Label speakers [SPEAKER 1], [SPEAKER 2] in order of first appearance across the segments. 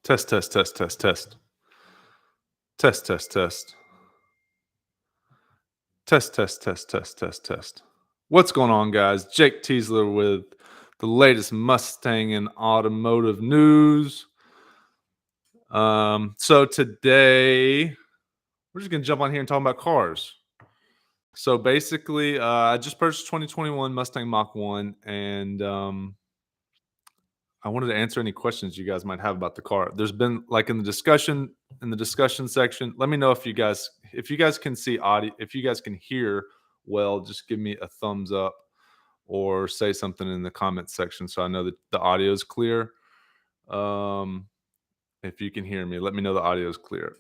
[SPEAKER 1] Test, test, test, test, test. Test, test, test. Test, test, test, test, test, test. What's going on, guys? Jake Teasler with the latest Mustang and automotive news. So today we're just gonna jump on here and talk about cars. So basically, I just purchased 2021 Mustang Mach 1, and I wanted to answer any questions you guys might have about the car. There's been like in the discussion section. Let me know if you guys can see audio, if you guys can hear well. Just give me a thumbs up or say something in the comment section so I know that the audio is clear. If you can hear me, let me know the audio is clear.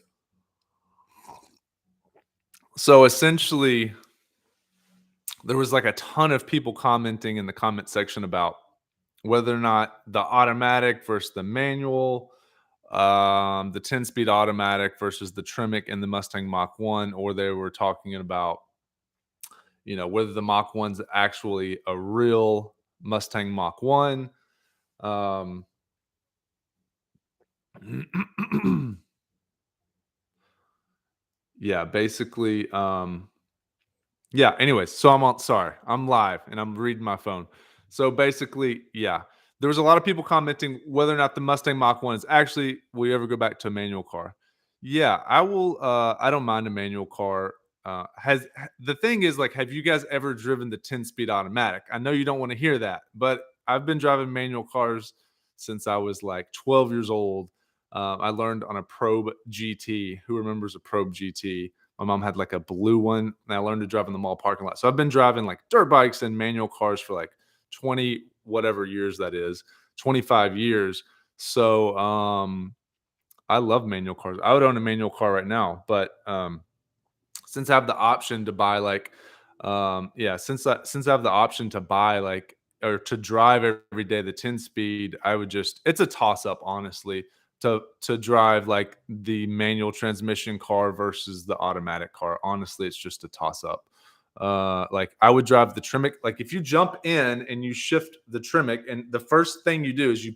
[SPEAKER 1] So essentially, there was like a ton of people commenting in the comment section about whether or not the automatic versus the manual, the 10-speed automatic versus the Tremec and the Mustang Mach 1, or they were talking about, whether the Mach 1's actually a real Mustang Mach 1. Yeah, basically, anyways, so I'm live and I'm reading my phone. So basically, there was a lot of people commenting whether or not the Mustang Mach 1 is actually, will you ever go back to a manual car? Yeah, I will. I don't mind a manual car. The thing is, like, have you guys ever driven the 10-speed automatic? I know you don't want to hear that, but I've been driving manual cars since I was like 12 years old. I learned on a Probe GT. Who remembers a Probe GT? My mom had like a blue one, and I learned to drive in the mall parking lot. So I've been driving like dirt bikes and manual cars for like 20 whatever years that is, 25 years. So I love manual cars. I would own a manual car right now, but since I have the option to buy like since I have the option to buy like or to drive every day the 10 speed, I would just, it's a toss up, honestly, to drive like the manual transmission car versus the automatic car. Honestly, it's just a toss up. Like I would drive the Tremec. Like if you jump in and you shift the Tremec, and the first thing you do is you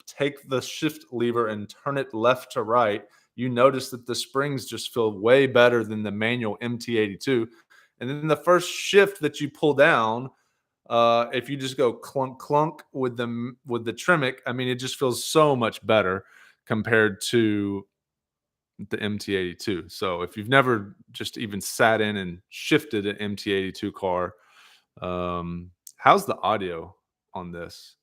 [SPEAKER 1] take the shift lever and turn it left to right, you notice that the springs just feel way better than the manual MT82. And then the first shift that you pull down, if you just go clunk clunk with the Tremec, I mean, it just feels so much better compared to the MT82. So if you've never just even sat in and shifted an MT82 car, how's the audio on this?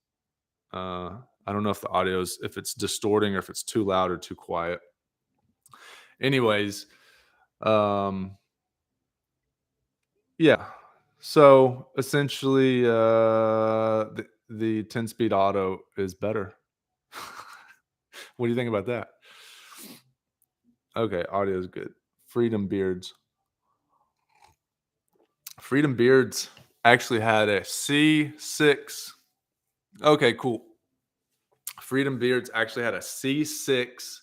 [SPEAKER 1] I don't know if the audio is, if it's distorting or if it's too loud or too quiet. Anyways, yeah. So essentially, the 10-speed auto is better. What do you think about that? Okay, audio is good. Freedom Beards actually had a C6. Okay, cool. Freedom Beards actually had a C6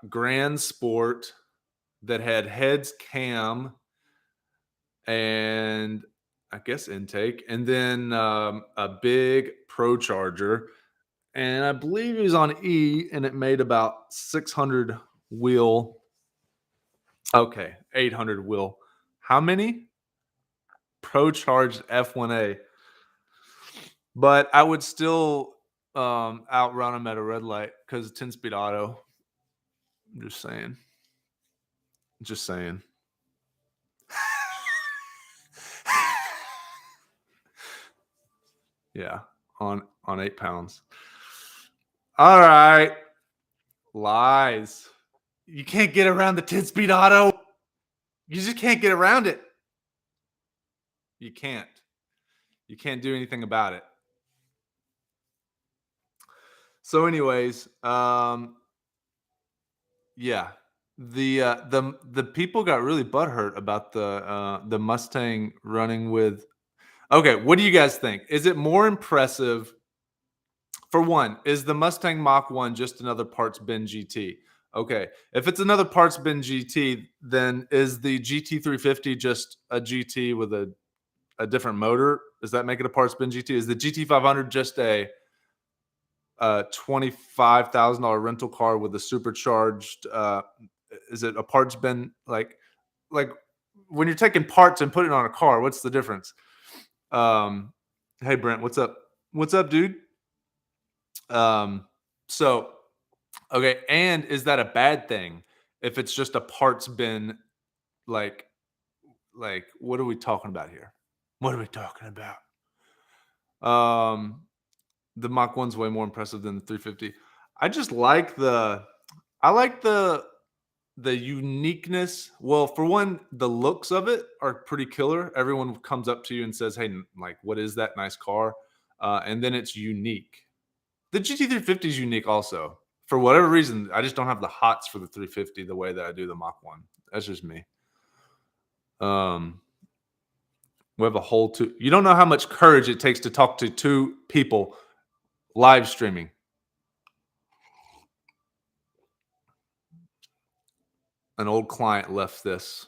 [SPEAKER 1] Grand Sport that had heads, cam, and I guess intake, and then a big Pro Charger. And I believe it was on E, and it made about 600 wheel. Okay, 800 wheel. How many? Pro Charged F1A. But I would still outrun them at a red light because 10-speed auto. I'm just saying. Just saying. Yeah, on 8 pounds. All right. Lies. You can't get around the 10-speed auto. You just can't get around it. You can't. You can't do anything about it. So, anyways, yeah, the people got really butthurt about the Mustang running with. Okay, what do you guys think? Is it more impressive? For one, is the Mustang Mach 1 just another parts bin GT? Okay, if it's another parts bin GT, then is the GT350 just a GT with a different motor? Does that make it a parts bin GT? Is the GT500 just a a $25,000 rental car with a supercharged, is it a parts bin? Like when you're taking parts and putting it on a car, what's the difference? Um, hey Brent, what's up? What's up, dude? Um, so okay, and is that a bad thing if it's just a parts bin? Like, what are we talking about here? What are we talking about? Um, the Mach 1's way more impressive than the 350. I just like I like the uniqueness. Well, for one, the looks of it are pretty killer. Everyone comes up to you and says, "Hey, like, what is that nice car?" And then it's unique. The GT350 is unique also. For whatever reason, I just don't have the hots for the 350 the way that I do the Mach 1. That's just me. Um, we have a whole two. You don't know how much courage it takes to talk to two people live streaming. An old client left this,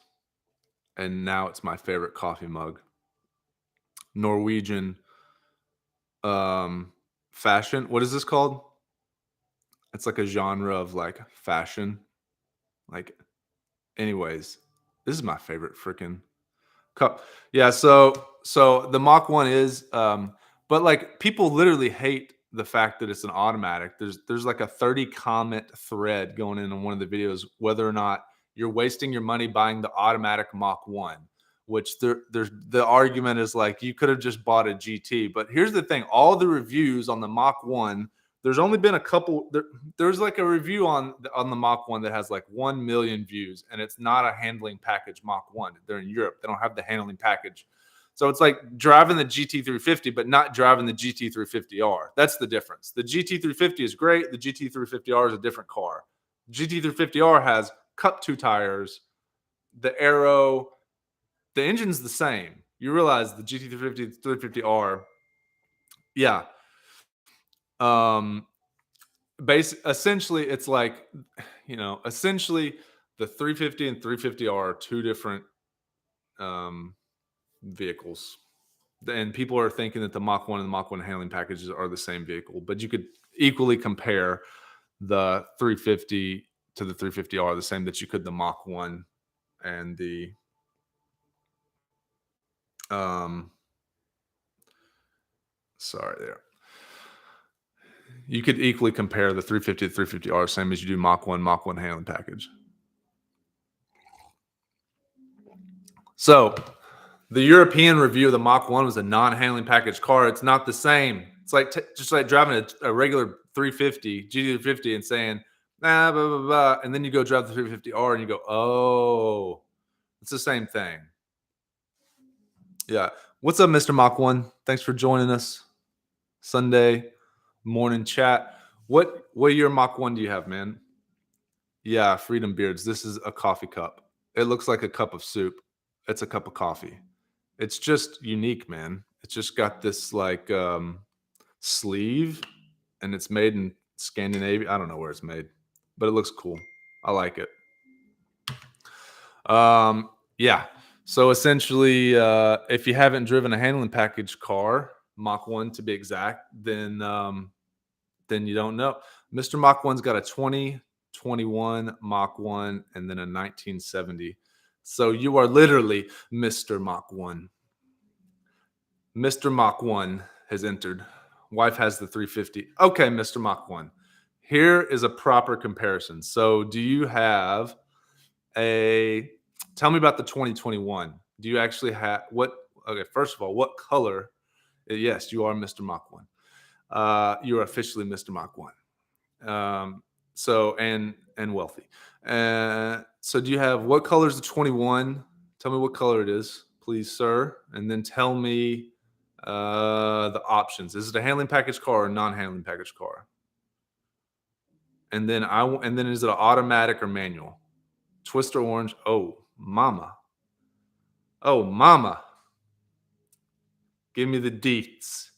[SPEAKER 1] and now it's my favorite coffee mug. Norwegian fashion. What is this called? It's like a genre of like fashion. Like, anyways, this is my favorite freaking cup. Yeah, so the Mach 1 is but like people literally hate the fact that it's an automatic. There's like a 30 comment thread going in on one of the videos whether or not you're wasting your money buying the automatic Mach 1, which there's the argument is like you could have just bought a GT. But here's the thing, all the reviews on the Mach 1, there's only been a couple there's like a review on the Mach 1 that has like 1 million views, and it's not a handling package Mach 1. They're in Europe. They don't have the handling package. So it's like driving the GT350, but not driving the GT350R. That's the difference. The GT350 is great. The GT350R is a different car. GT350R has Cup 2 tires, the aero, the engine's the same. You realize the GT350, 350R, yeah. Um, essentially it's like, essentially the 350 and 350R are two different vehicles, and people are thinking that the Mach 1 and the Mach 1 handling packages are the same vehicle, but you could equally compare the 350 to the 350R the same that you could the Mach 1 and the sorry there. You could equally compare the 350 to 350R same as you do Mach 1 handling package. So the European review of the Mach 1 was a non-handling package car. It's not the same. It's like just like driving a regular 350, GT350 and saying, blah, blah, blah. And then you go drive the 350R and you go, oh, it's the same thing. Yeah. What's up, Mr. Mach 1? Thanks for joining us. Sunday morning chat. What year Mach 1 do you have, man? Yeah, Freedom Beards. This is a coffee cup. It looks like a cup of soup. It's a cup of coffee. It's just unique, man. It's just got this like sleeve, and it's made in Scandinavia. I don't know where it's made, but it looks cool. I like it. Yeah. So essentially, if you haven't driven a handling package car, Mach 1 to be exact, then you don't know. Mr. Mach 1's got a 2021 Mach 1 and then a 1970. So you are literally Mr. Mach 1. Mr. Mach 1 has entered. Wife has the 350. Okay, Mr. Mach 1. Here is a proper comparison. So do you have tell me about the 2021. Do you actually have okay, first of all, what color? Yes, you are Mr. Mach 1. You are officially Mr. Mach 1. So, and wealthy. So do you have, what color is the 21? Tell me what color it is, please, sir. And then tell me the options. Is it a handling package car or a non-handling package car? And then is it an automatic or manual? Twister orange. Oh, mama. Oh, mama. Give me the deets.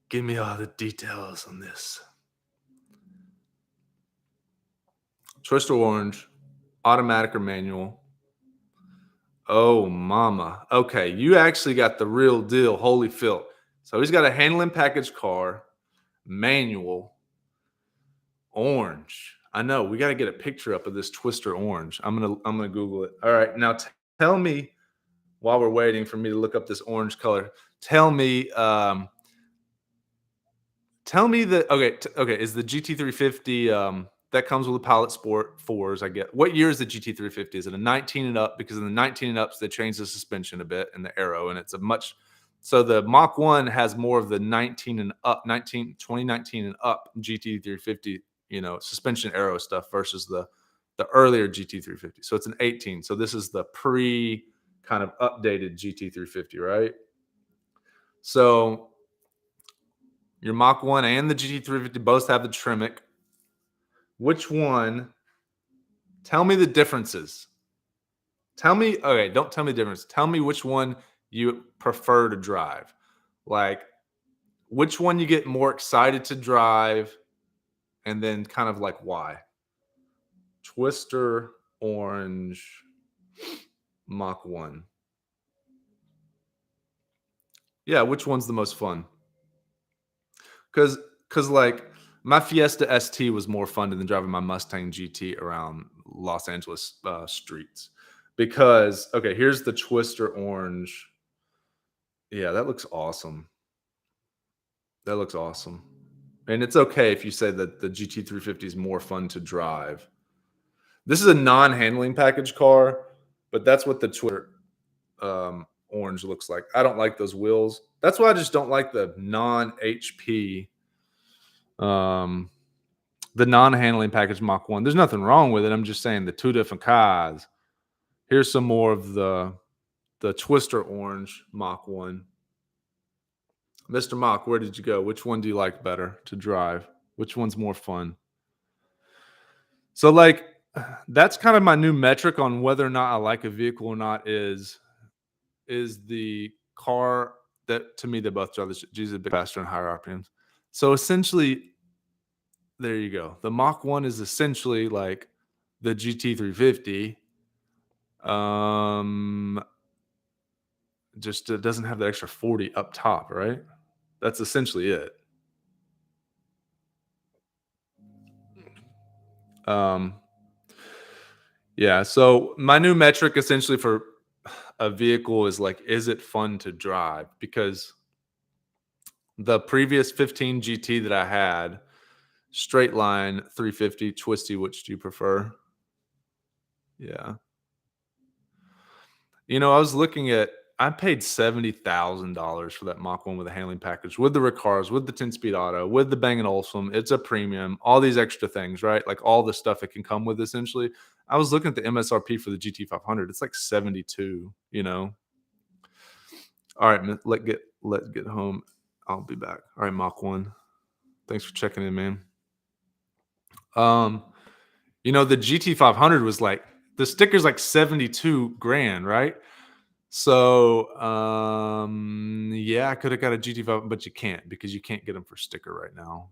[SPEAKER 1] Give me all the details on this. Twister orange, automatic or manual. Oh, mama. Okay, you actually got the real deal. Holy filth. So he's got a handling package car, manual orange. I know we got to get a picture up of this Twister orange. I'm gonna Google it. All right, now tell me while we're waiting for me to look up this orange color. Tell me, tell me the okay. Is the GT350 that comes with a Pilot Sport 4s? I get. What year is the GT350? Is it a 19 and up? Because in the 19 and ups they changed the suspension a bit and the aero, and it's a much. So the Mach 1 has more of the 19 and up, 2019 and up GT350, suspension aero stuff versus the earlier GT350. So it's an 18. So this is the pre kind of updated GT350, right? So your Mach 1 and the GT350 both have the Tremec. Which one? Tell me the differences. Okay, don't tell me the difference. Tell me which one you prefer to drive. Like, which one you get more excited to drive, and then kind of like why. Twister, orange, Mach 1. Yeah, which one's the most fun? Because like my Fiesta ST was more fun than driving my Mustang GT around Los Angeles streets. Because okay, here's the Twister orange. Yeah, that looks awesome. That looks awesome. And it's okay if you say that the GT350 is more fun to drive. This is a non-handling package car, but that's what the Twitter orange looks like. I don't like those wheels. That's why I just don't like the non-HP, the non-handling package Mach 1. There's nothing wrong with it. I'm just saying the two different cars. Here's some more of the Twister orange Mach 1. Mr. Mach, where did you go? Which one do you like better to drive? Which one's more fun? So, like, that's kind of my new metric on whether or not I like a vehicle or not is the car that to me they both drive the G's a bit faster and higher RPMs. So essentially, there you go. The Mach 1 is essentially like the GT350. Just it doesn't have the extra 40 up top, right? That's essentially it. Um, yeah. So my new metric essentially for a vehicle is like, is it fun to drive? Because the previous 15 GT that I had, straight line 350, twisty, which do you prefer? Yeah. I was looking at I paid $70,000 for that Mach 1 with a handling package, with the Recars, with the 10-speed auto, with the Bang& Olufsen. It's a premium, all these extra things, right? Like all the stuff it can come with essentially. I was looking at the MSRP for the GT500. It's like 72, All right, let get home. I'll be back. All right, Mach 1. Thanks for checking in, man. The GT500 was like the sticker's like 72 grand, right? So, yeah, I could have got a GT5, but you can't because you can't get them for sticker right now.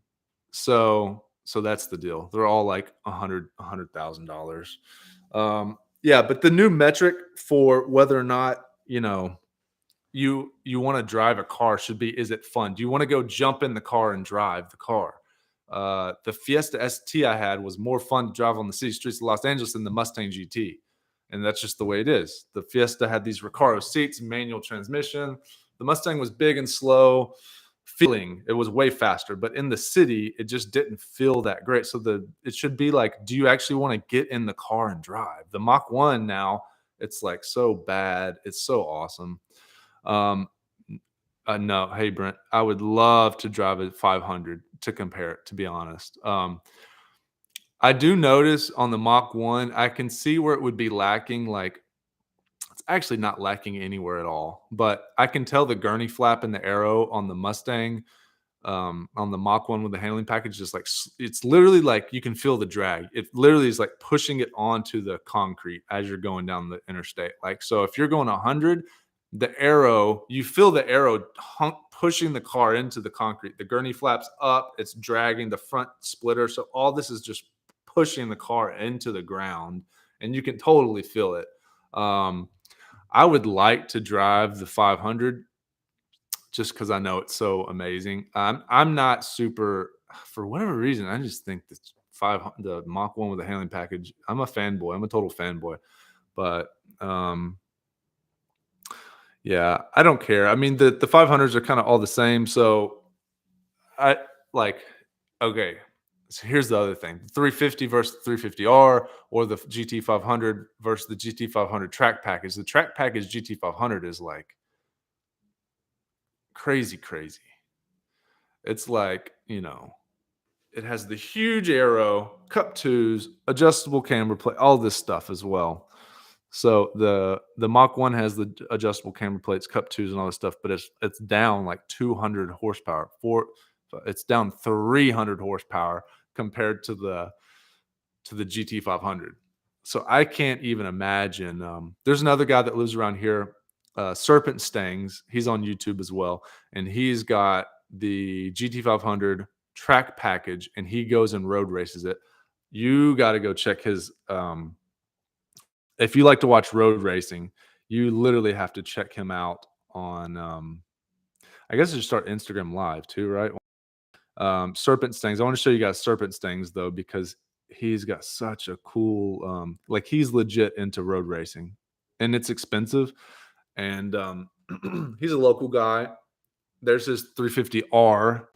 [SPEAKER 1] So that's the deal. They're all like $100,000. Yeah, but the new metric for whether or not you want to drive a car should be: is it fun? Do you want to go jump in the car and drive the car? The Fiesta ST I had was more fun to drive on the city streets of Los Angeles than the Mustang GT. And that's just the way it is. The Fiesta had these Recaro seats, manual transmission. The Mustang was big and slow. Feeling it was way faster, but in the city, it just didn't feel that great. So it should be like, do you actually want to get in the car and drive? The Mach 1 now, it's like so bad. It's so awesome. No, hey Brent, I would love to drive a 500 to compare it. To be honest, I do notice on the Mach 1, I can see where it would be lacking. Like, it's actually not lacking anywhere at all. But I can tell the gurney flap and the arrow on the Mustang, on the Mach 1 with the handling package, just like it's literally like you can feel the drag. It literally is like pushing it onto the concrete as you're going down the interstate. Like, so if you're going 100, the arrow, you feel the arrow pushing the car into the concrete. The gurney flaps up, it's dragging the front splitter. So all this is just pushing the car into the ground, and you can totally feel it. I would like to drive the 500 just because I know it's so amazing. I'm not super for whatever reason. I just think the Mach 1 with the handling package. I'm a fanboy. I'm a total fanboy. But um, yeah, I don't care. I mean, the 500s are kind of all the same. So I like okay. So here's the other thing: 350 versus 350R, or the GT 500 versus the GT 500 track package. The track package GT 500 is like crazy, crazy. It's like, it has the huge arrow, cup twos, adjustable camber plate, all this stuff as well. So the Mach 1 has the adjustable camber plates, cup twos, and all this stuff, but it's down like 200 horsepower. It's down 300 horsepower compared to the GT 500. So I can't even imagine. There's another guy that lives around here, Serpent Stangs. He's on YouTube as well, and he's got the GT 500 track package, and he goes and road races it. You got to go check his. If you like to watch road racing, you literally have to check him out on. I guess just start Instagram Live too, right? Serpent Stings. I want to show you guys Serpent Stings though, because he's got such a cool like he's legit into road racing and it's expensive. And he's a local guy. There's his 350R,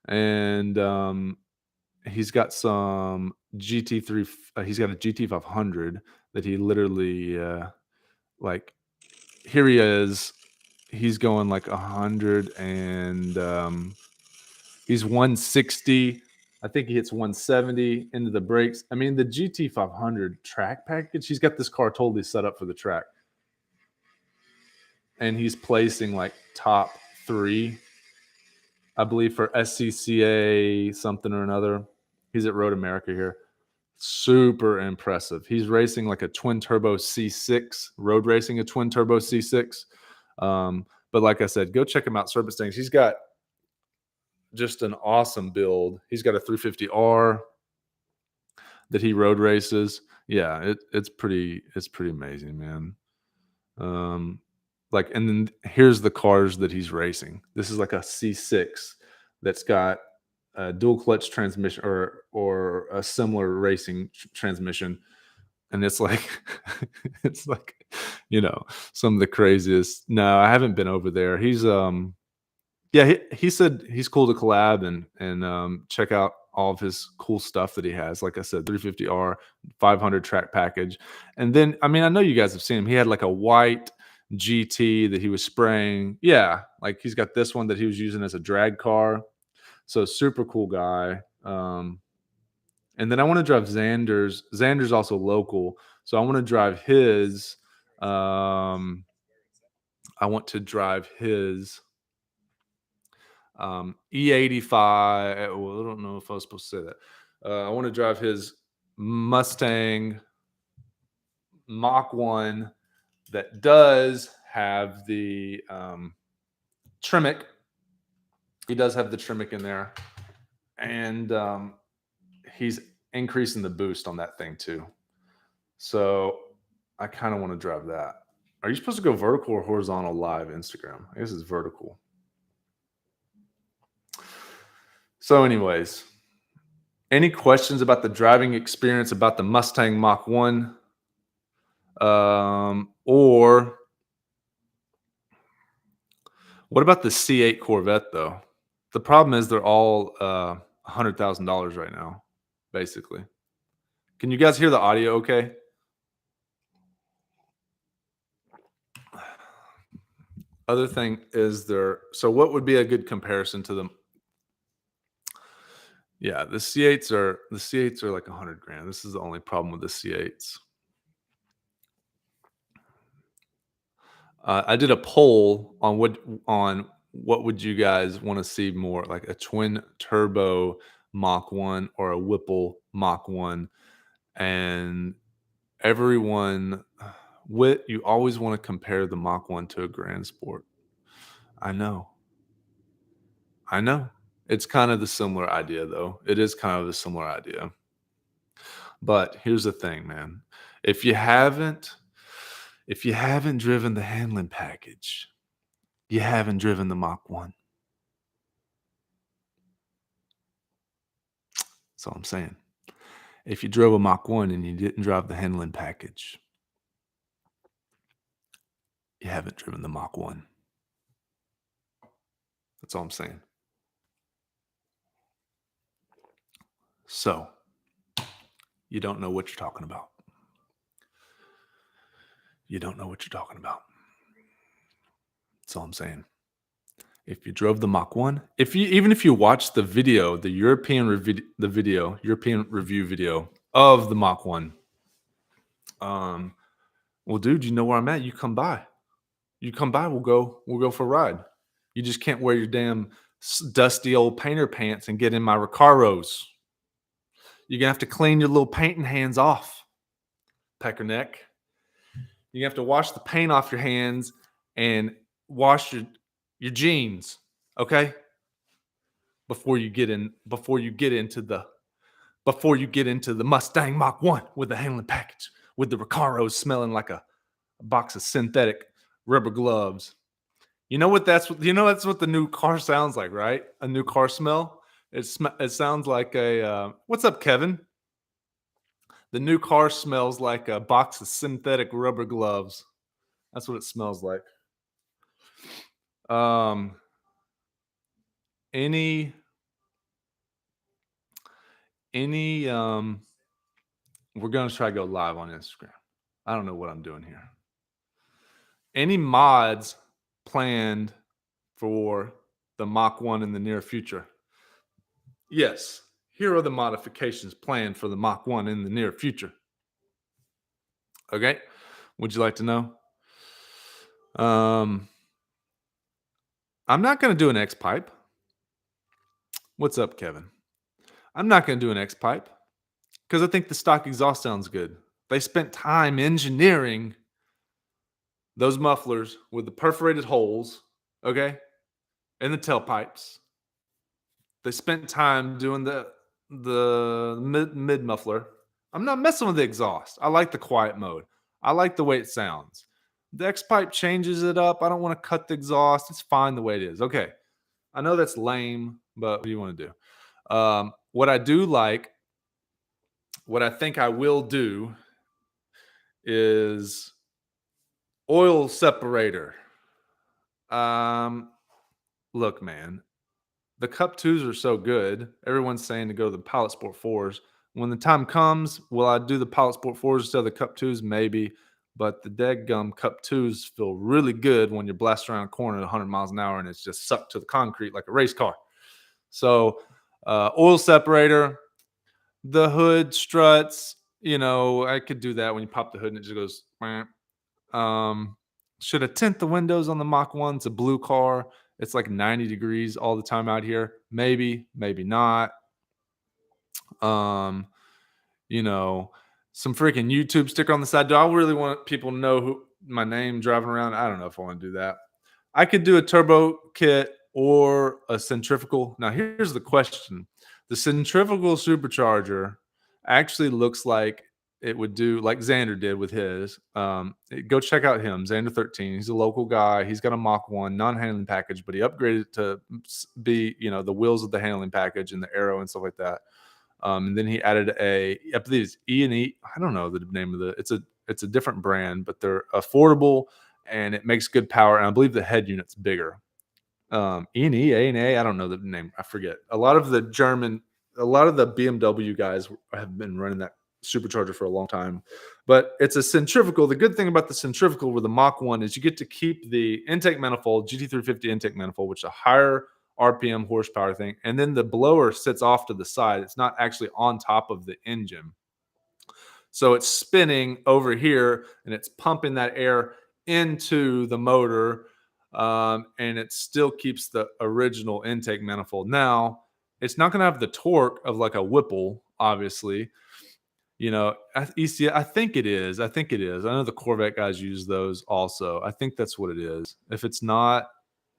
[SPEAKER 1] and he's got some GT3 he's got a GT 500 that he literally like here he is. He's going like 100 and he's 160. I think he hits 170 into the brakes. I mean, the GT 500 track package, he's got this car totally set up for the track. And he's placing like top 3, I believe, for SCCA something or another. He's at Road America here. Super impressive. He's racing like a twin turbo C6, road racing a twin turbo C6. But like I said, go check him out, Serpent Stings. He's got just an awesome build. He's got a 350R that he road races. Yeah, it's pretty amazing, man. Um, like, and then here's the cars that he's racing. This is like a C6 that's got a dual clutch transmission or a similar racing transmission, and it's like it's like some of the craziest. No, I haven't been over there. He's yeah, he said he's cool to collab and check out all of his cool stuff that he has. Like I said, 350R, 500 track package, and then I mean I know you guys have seen him. He had like a white GT that he was spraying. Yeah, like he's got this one that he was using as a drag car. So super cool guy. And then I want to drive Xander's. Xander's also local, so I want to drive his. I want to drive his E85. Well, I don't know if I was supposed to say that. I want to drive his Mustang Mach 1 that does have the Tremec. He does have the Tremec in there. And he's increasing the boost on that thing too. So I kind of want to drive that. Are you supposed to go vertical or horizontal live Instagram? I guess it's vertical. So, anyways, any questions about the driving experience about the Mustang Mach 1? Or what about the C8 Corvette, though? The problem is they're all $100,000 right now, basically. Can you guys hear the audio okay? Other thing is so what would be a good comparison to them? Yeah, the C8s are like 100 grand. This is the only problem with the C8s. I did a poll on what would you guys want to see more, like a twin turbo Mach 1 or a Whipple Mach 1, and everyone you always want to compare the Mach 1 to a Grand Sport. I know. I know. It's kind of the similar idea though. It is kind of a similar idea. But here's the thing, man. If you haven't driven the handling package, You haven't driven the Mach 1. That's all I'm saying. If you drove a Mach 1 and you didn't drive the handling package, you haven't driven the Mach 1. That's all I'm saying. So, you don't know what you're talking about. You don't know what you're talking about. That's all I'm saying. If you drove the Mach 1, even if you watch the video, the European review video of the Mach 1, um, well, dude, you know where I'm at. You come by. You come by, we'll go for a ride. You just can't wear your damn dusty old painter pants and get in my Recaros. You're gonna have to clean your little painting hands off, Peckerneck. You have to wash the paint off your hands and wash your jeans, okay? Before you get into the Mustang Mach 1 with the handling package, with the Recaros smelling like a box of synthetic rubber gloves. That's what the new car sounds like, right? A new car smell. It sounds like a what's up, Kevin? The new car smells like a box of synthetic rubber gloves. That's what it smells like. Um, any any we're gonna try to go live on Instagram. I don't know what I'm doing here. Any mods planned for the Mach 1 in the near future? Yes. Here are the modifications planned for the Mach 1 in the near future. Okay. Would you like to know? I'm not going to do an X pipe. What's up, Kevin? I'm not going to do an X pipe because I think the stock exhaust sounds good. They spent time engineering those mufflers with the perforated holes, okay, and the tailpipes. They spent time doing the mid muffler. I'm not messing with the exhaust. I like the quiet mode. I like the way it sounds. The X pipe changes it up. I don't want to cut the exhaust. It's fine the way it is. Okay. I know that's lame, but what do you want to do? What I do like, what I think I will do is oil separator. Look, man, the Cup 2s are so good. Everyone's saying to go to the Pilot Sport 4s. When the time comes, will I do the Pilot Sport 4s instead of the Cup 2s? Maybe. But the dead Cup 2s feel really good when you're blasting around a corner at 100 miles an hour and it's just sucked to the concrete like a race car. So, oil separator, the hood struts, I could do that when you pop the hood and it just goes. Should I tint the windows on the Mach 1? It's a blue car. It's like 90 degrees all the time out here. Maybe, maybe not. Um, some freaking YouTube sticker on the side. Do I really want people to know who my name driving around? I don't know if I want to do that. I could do a turbo kit or a centrifugal. Now, here's the question. The centrifugal supercharger actually looks like it would do like Xander did with his. Go check out him, Xander 13. He's a local guy. He's got a Mach 1 non-handling package, but he upgraded it to be, the wheels of the handling package and the aero and stuff like that. And then he added I believe it's E&E. I don't know the name of it's a different brand, but they're affordable and it makes good power. And I believe the head unit's bigger. E&E, A&A, I don't know the name. I forget. A lot of the BMW guys have been running that supercharger for a long time, but it's a centrifugal. The good thing about the centrifugal with the Mach 1 is you get to keep the intake manifold, GT350 intake manifold, which is a higher RPM horsepower thing. And then the blower sits off to the side. It's not actually on top of the engine. So it's spinning over here and it's pumping that air into the motor. And it still keeps the original intake manifold. Now, it's not going to have the torque of like a Whipple, obviously. I think it is. I know the Corvette guys use those also. I think that's what it is. If it's not,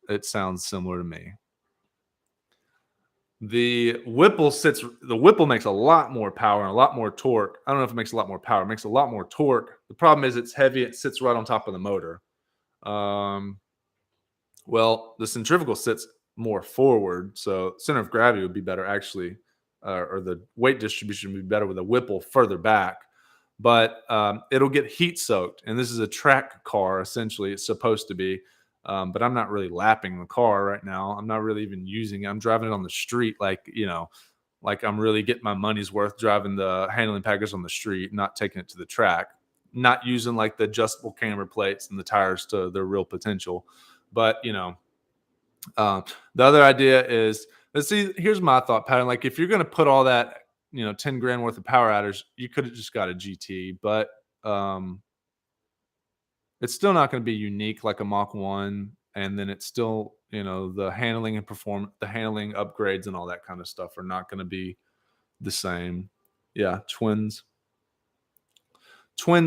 [SPEAKER 1] it sounds similar to me. The Whipple makes a lot more power and a lot more torque. I don't know if it makes a lot more power. It makes a lot more torque. The problem is it's heavy. It sits right on top of the motor. What Well, the centrifugal sits more forward, so center of gravity would be better actually, or the weight distribution would be better with a Whipple further back. But it'll get heat soaked, and this is a track car essentially. It's supposed to be, but I'm not really lapping the car right now. I'm not really even using it. I'm driving it on the street, like I'm really getting my money's worth driving the handling package on the street, not taking it to the track, not using like the adjustable camber plates and the tires to their real potential. But uh, the other idea is, let's see. Here's my thought pattern. Like, if you're going to put all that, 10 grand worth of power adders, you could have just got a GT, but um, it's still not going to be unique like a Mach 1. And then it's still, the handling and the handling upgrades and all that kind of stuff are not going to be the same. Yeah, twin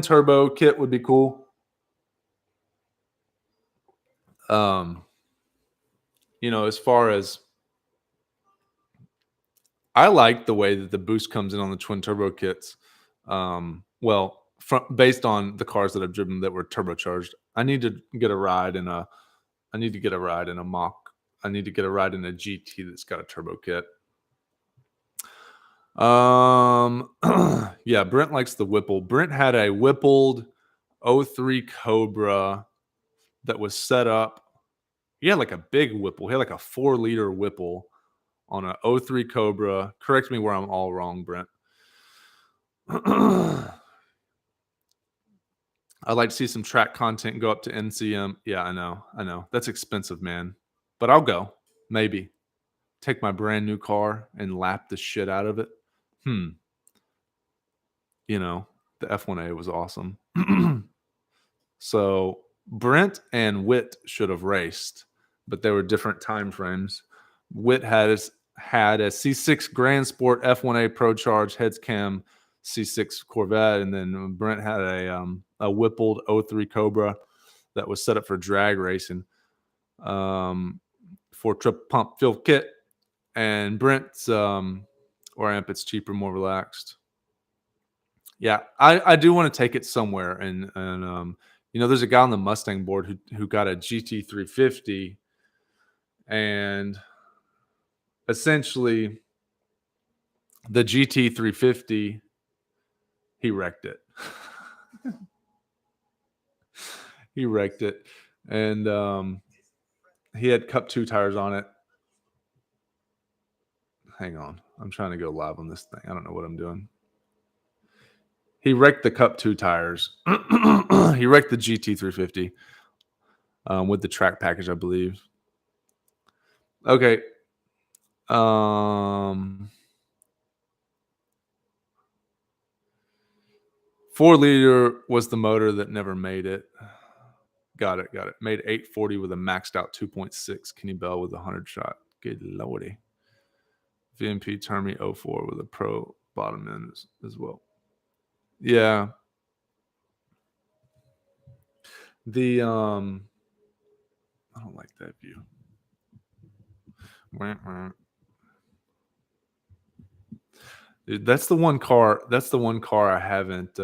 [SPEAKER 1] turbo kit would be cool. As far as I like the way that the boost comes in on the twin turbo kits. Well, based on the cars that I've driven that were turbocharged, I need to get a ride in a. I need to get a ride in a Mach. I need to get a ride in a GT that's got a turbo kit. Yeah, Brent likes the Whipple. Brent had a Whippled 03 Cobra that was set up. He had like a big Whipple. He had like a 4-liter Whipple on a 03 Cobra. Correct me where I'm all wrong, Brent. I'd like to see some track content go up to NCM. Yeah, I know. That's expensive, man. But I'll go. Maybe. Take my brand new car and lap the shit out of it. The F1A was awesome. So Brent and Witt should have raced, but they were different time frames. Witt had a C6 Grand Sport F1A Pro Charge heads cam C6 Corvette, and then Brent had a Whippled 03 Cobra that was set up for drag racing, for triple pump fuel kit. And Brent's or amp, it's cheaper, more relaxed. Yeah, I do want to take it somewhere, and there's a guy on the Mustang board who got a GT 350, and essentially the GT 350, he wrecked it. He wrecked it, and he had Cup 2 tires on it. Hang on, I'm trying to go live on this thing. I don't know what I'm doing. He wrecked the Cup 2 tires. He wrecked the GT 350 with the track package, I believe. Okay. 4-liter was the motor that never made it. Got it. Made 840 with a maxed out 2.6 Kenny Bell with a 100 shot. Good lordy. VMP Termi 04 with a pro bottom end as well. Yeah. I don't like that view. Dude, that's the one car I haven't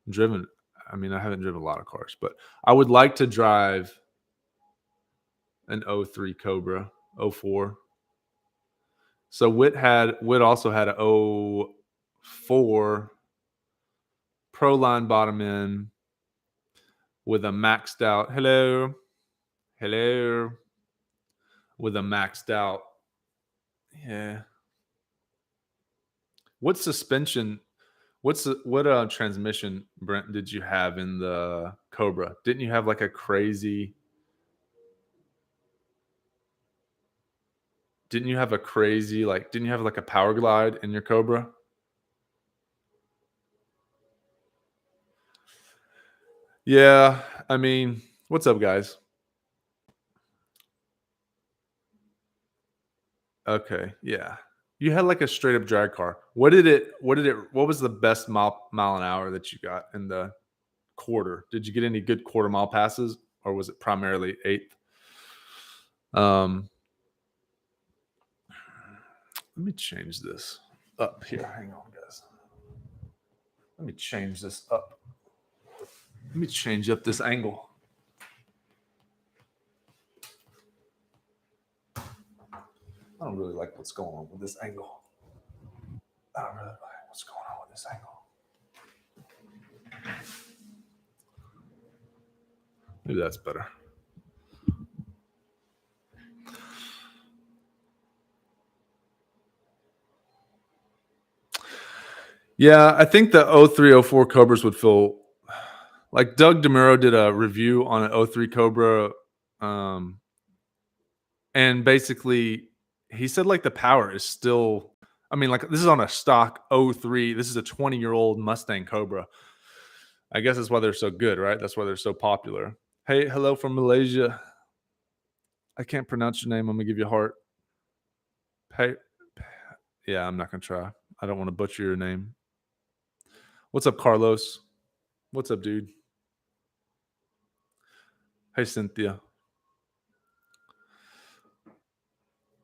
[SPEAKER 1] driven. I mean, I haven't driven a lot of cars, but I would like to drive an 03 Cobra 04. So Witt also had a 04 Pro Line bottom end with a maxed out with a maxed out. Yeah. What suspension? What transmission, Brent, did you have in the Cobra? Didn't you have like a crazy? Didn't you have a crazy Didn't you have like a power glide in your Cobra? Yeah, I mean, what's up, guys? Okay, yeah. You had like a straight up drag car. What was the best mile an hour that you got in the quarter? Did you get any good quarter mile passes, or was it primarily eighth? Let me change this up here. Hang on, guys. Let me change this up. Let me change up this angle. I don't really like what's going on with this angle. I don't really like what's going on with this angle. Maybe that's better. Yeah, I think the 0304 Cobras would feel like Doug DeMuro did a review on an 03 Cobra. And basically, he said like the power is still, I mean, like this is on a stock 03. This is a 20-year-old Mustang Cobra. I guess that's why they're so good, right? That's why they're so popular. Hey, hello from Malaysia. I can't pronounce your name. I'm gonna give you a heart. Hey, yeah, I'm not gonna try. I don't want to butcher your name. What's up, Carlos? What's up, dude? Hey, Cynthia.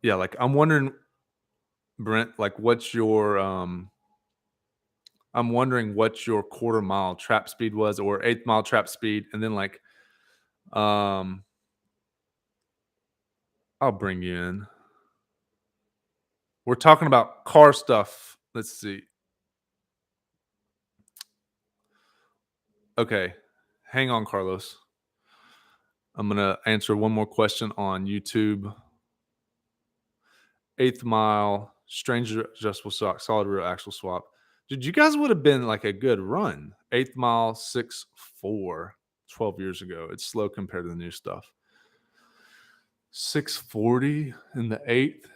[SPEAKER 1] Yeah, like I'm wondering, Brent, like what's your I'm wondering what your quarter mile trap speed was or eighth mile trap speed, and then like um I'll bring you in. We're talking about car stuff. Let's see. Okay. Hang on, Carlos. I'm gonna answer one more question on YouTube. Eighth mile, stranger adjustable sock, solid rear axle swap. Dude, you guys would have been like a good run. Eighth mile, 6'4", 12 years ago. It's slow compared to the new stuff. 640 in the eighth.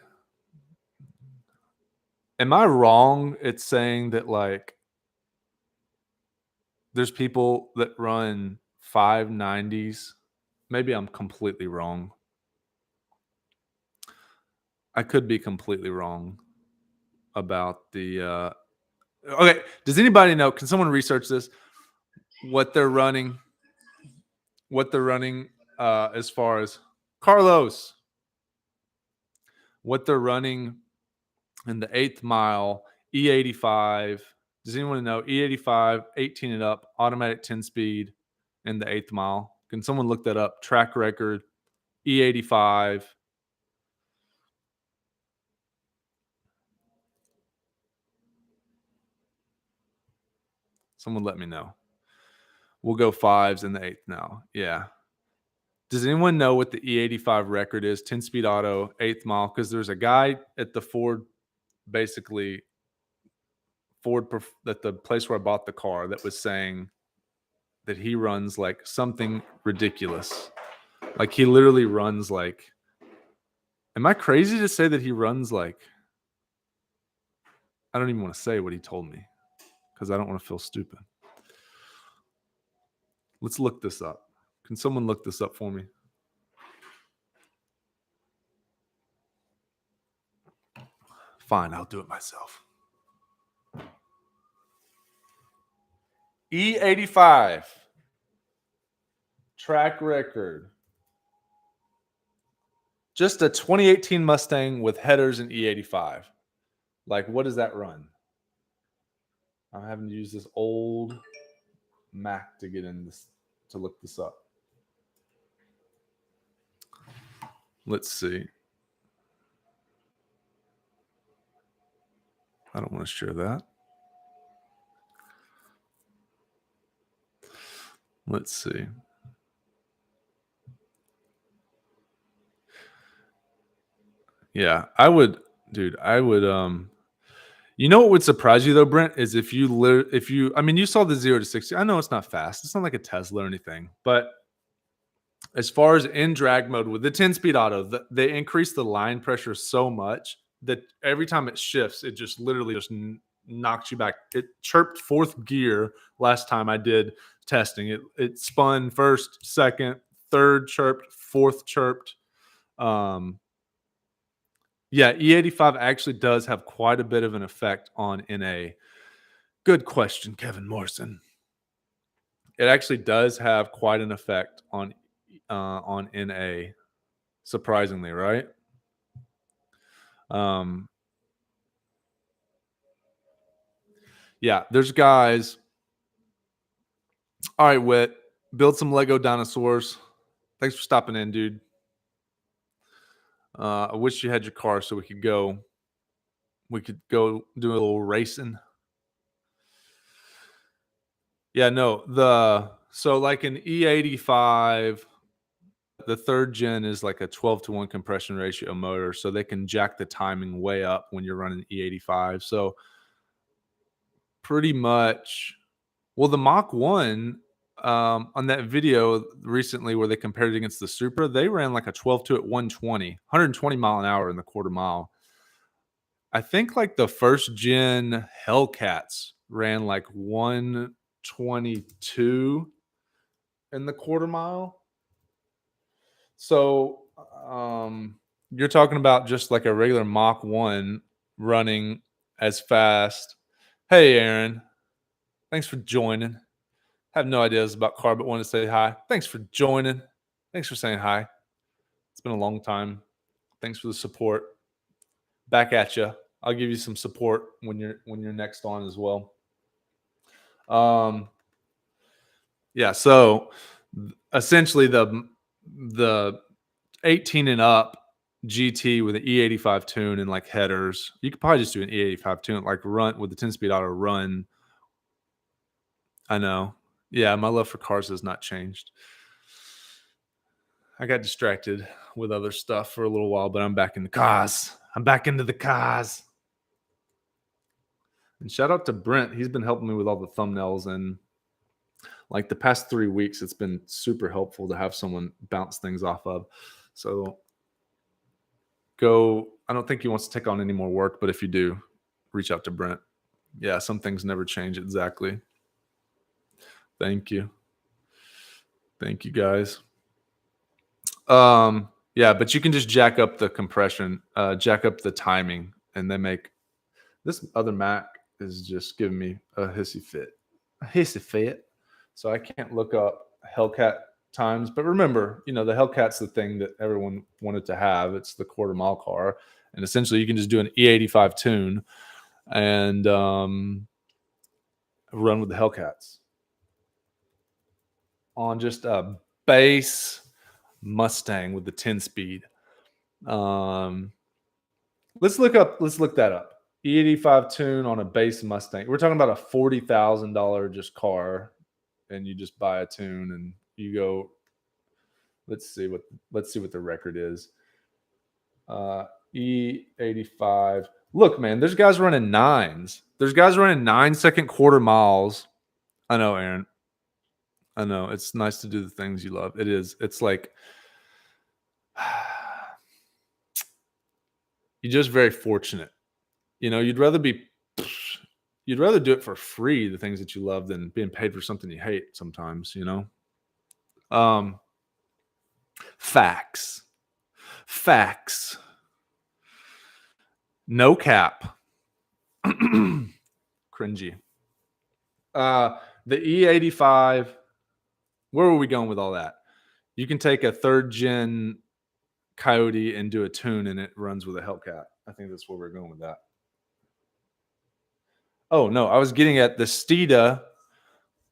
[SPEAKER 1] Am I wrong? It's saying that like there's people that run 590s. Maybe I'm completely wrong. I could be completely wrong about the okay, does anybody know, can someone research this, what they're running as far as Carlos, what they're running in the eighth mile E85. Does anyone know E85 18 and up automatic 10 speed in the eighth mile? Can someone look that up? Track record E85. Someone let me know. We'll go fives in the eighth now. Yeah. Does anyone know what the E85 record is? 10 speed auto, eighth mile. Because there's a guy at the Ford, basically, at the place where I bought the car, that was saying that he runs like something ridiculous. Like he literally runs like, am I crazy to say that he runs like, I don't even want to say what he told me because I don't want to feel stupid. Let's look this up. Can someone look this up for me? Fine, I'll do it myself. E85 track record. Just a 2018 Mustang with headers and E85. Like, what does that run? I'm having to use this old Mach to get in this, to look this up. Let's see. I don't want to share that. Let's see. Yeah, I would, dude. I would. You know what would surprise you though, Brent, is if you. I mean, you saw the 0 to 60. I know it's not fast. It's not like a Tesla or anything, but as far as in drag mode with the 10-speed auto, they increase the line pressure so much that every time it shifts, it just literally just knocks you back. It chirped fourth gear last time I did testing. It spun first, second, third chirped, fourth chirped. Yeah, E85 actually does have quite a bit of an effect on NA. Good question, Kevin Morrison. It actually does have quite an effect on NA, surprisingly, right? Yeah, there's guys. All right, Wit, build some Lego dinosaurs. Thanks for stopping in, dude. I wish you had your car so we could go do a little racing. Yeah, no, so like an E85, the 3rd gen is like a 12-to-1 compression ratio motor, so they can jack the timing way up when you're running E85. So pretty much, well, the Mach 1, on that video recently where they compared it against the Supra, they ran like a 12 at 120 mile an hour in the quarter mile. I think like the 1st gen Hellcats ran like 122 in the quarter mile. So, you're talking about just like a regular Mach 1 running as fast. Hey, Aaron, thanks for joining. Have no ideas about car, but wanted to say hi. Thanks for joining. Thanks for saying hi. It's been a long time. Thanks for the support. Back at you. I'll give you some support when you're next on as well. Yeah. So essentially, the 18 and up GT with an E85 tune and like headers. You could probably just do an E85 tune, like run with the 10-speed auto run. I know. Yeah, my love for cars has not changed. I got distracted with other stuff for a little while, but I'm back in the cars. I'm back into the cars. And shout out to Brent. He's been helping me with all the thumbnails. And like the past 3 weeks, it's been super helpful to have someone bounce things off of. So I don't think he wants to take on any more work, but if you do, reach out to Brent. Yeah, some things never change exactly. Thank you. Thank you, guys. Yeah, but you can just jack up the compression, jack up the timing, and they make this other Mac is just giving me a hissy fit. A hissy fit. So I can't look up Hellcat times. But remember, the Hellcat's the thing that everyone wanted to have. It's the quarter mile car. And essentially you can just do an E85 tune and run with the Hellcats on just a base Mustang with the 10-speed. Let's look that up. E85 tune on a base Mustang. We're talking about a $40,000 just car, and you just buy a tune and you go. Let's see what the record is. E85. Look, man, there's guys running 9s. There's guys running 9-second quarter miles. I know, Aaron. I know. It's nice to do the things you love. It is. It's like you're just very fortunate. You'd rather do it for free, the things that you love, than being paid for something you hate sometimes, Facts. No cap. Cringy. The E85, where were we going with all that? You can take a 3rd gen Coyote and do a tune and it runs with a Hellcat. I think that's where we're going with that. Oh, no, I was getting at the Steeda.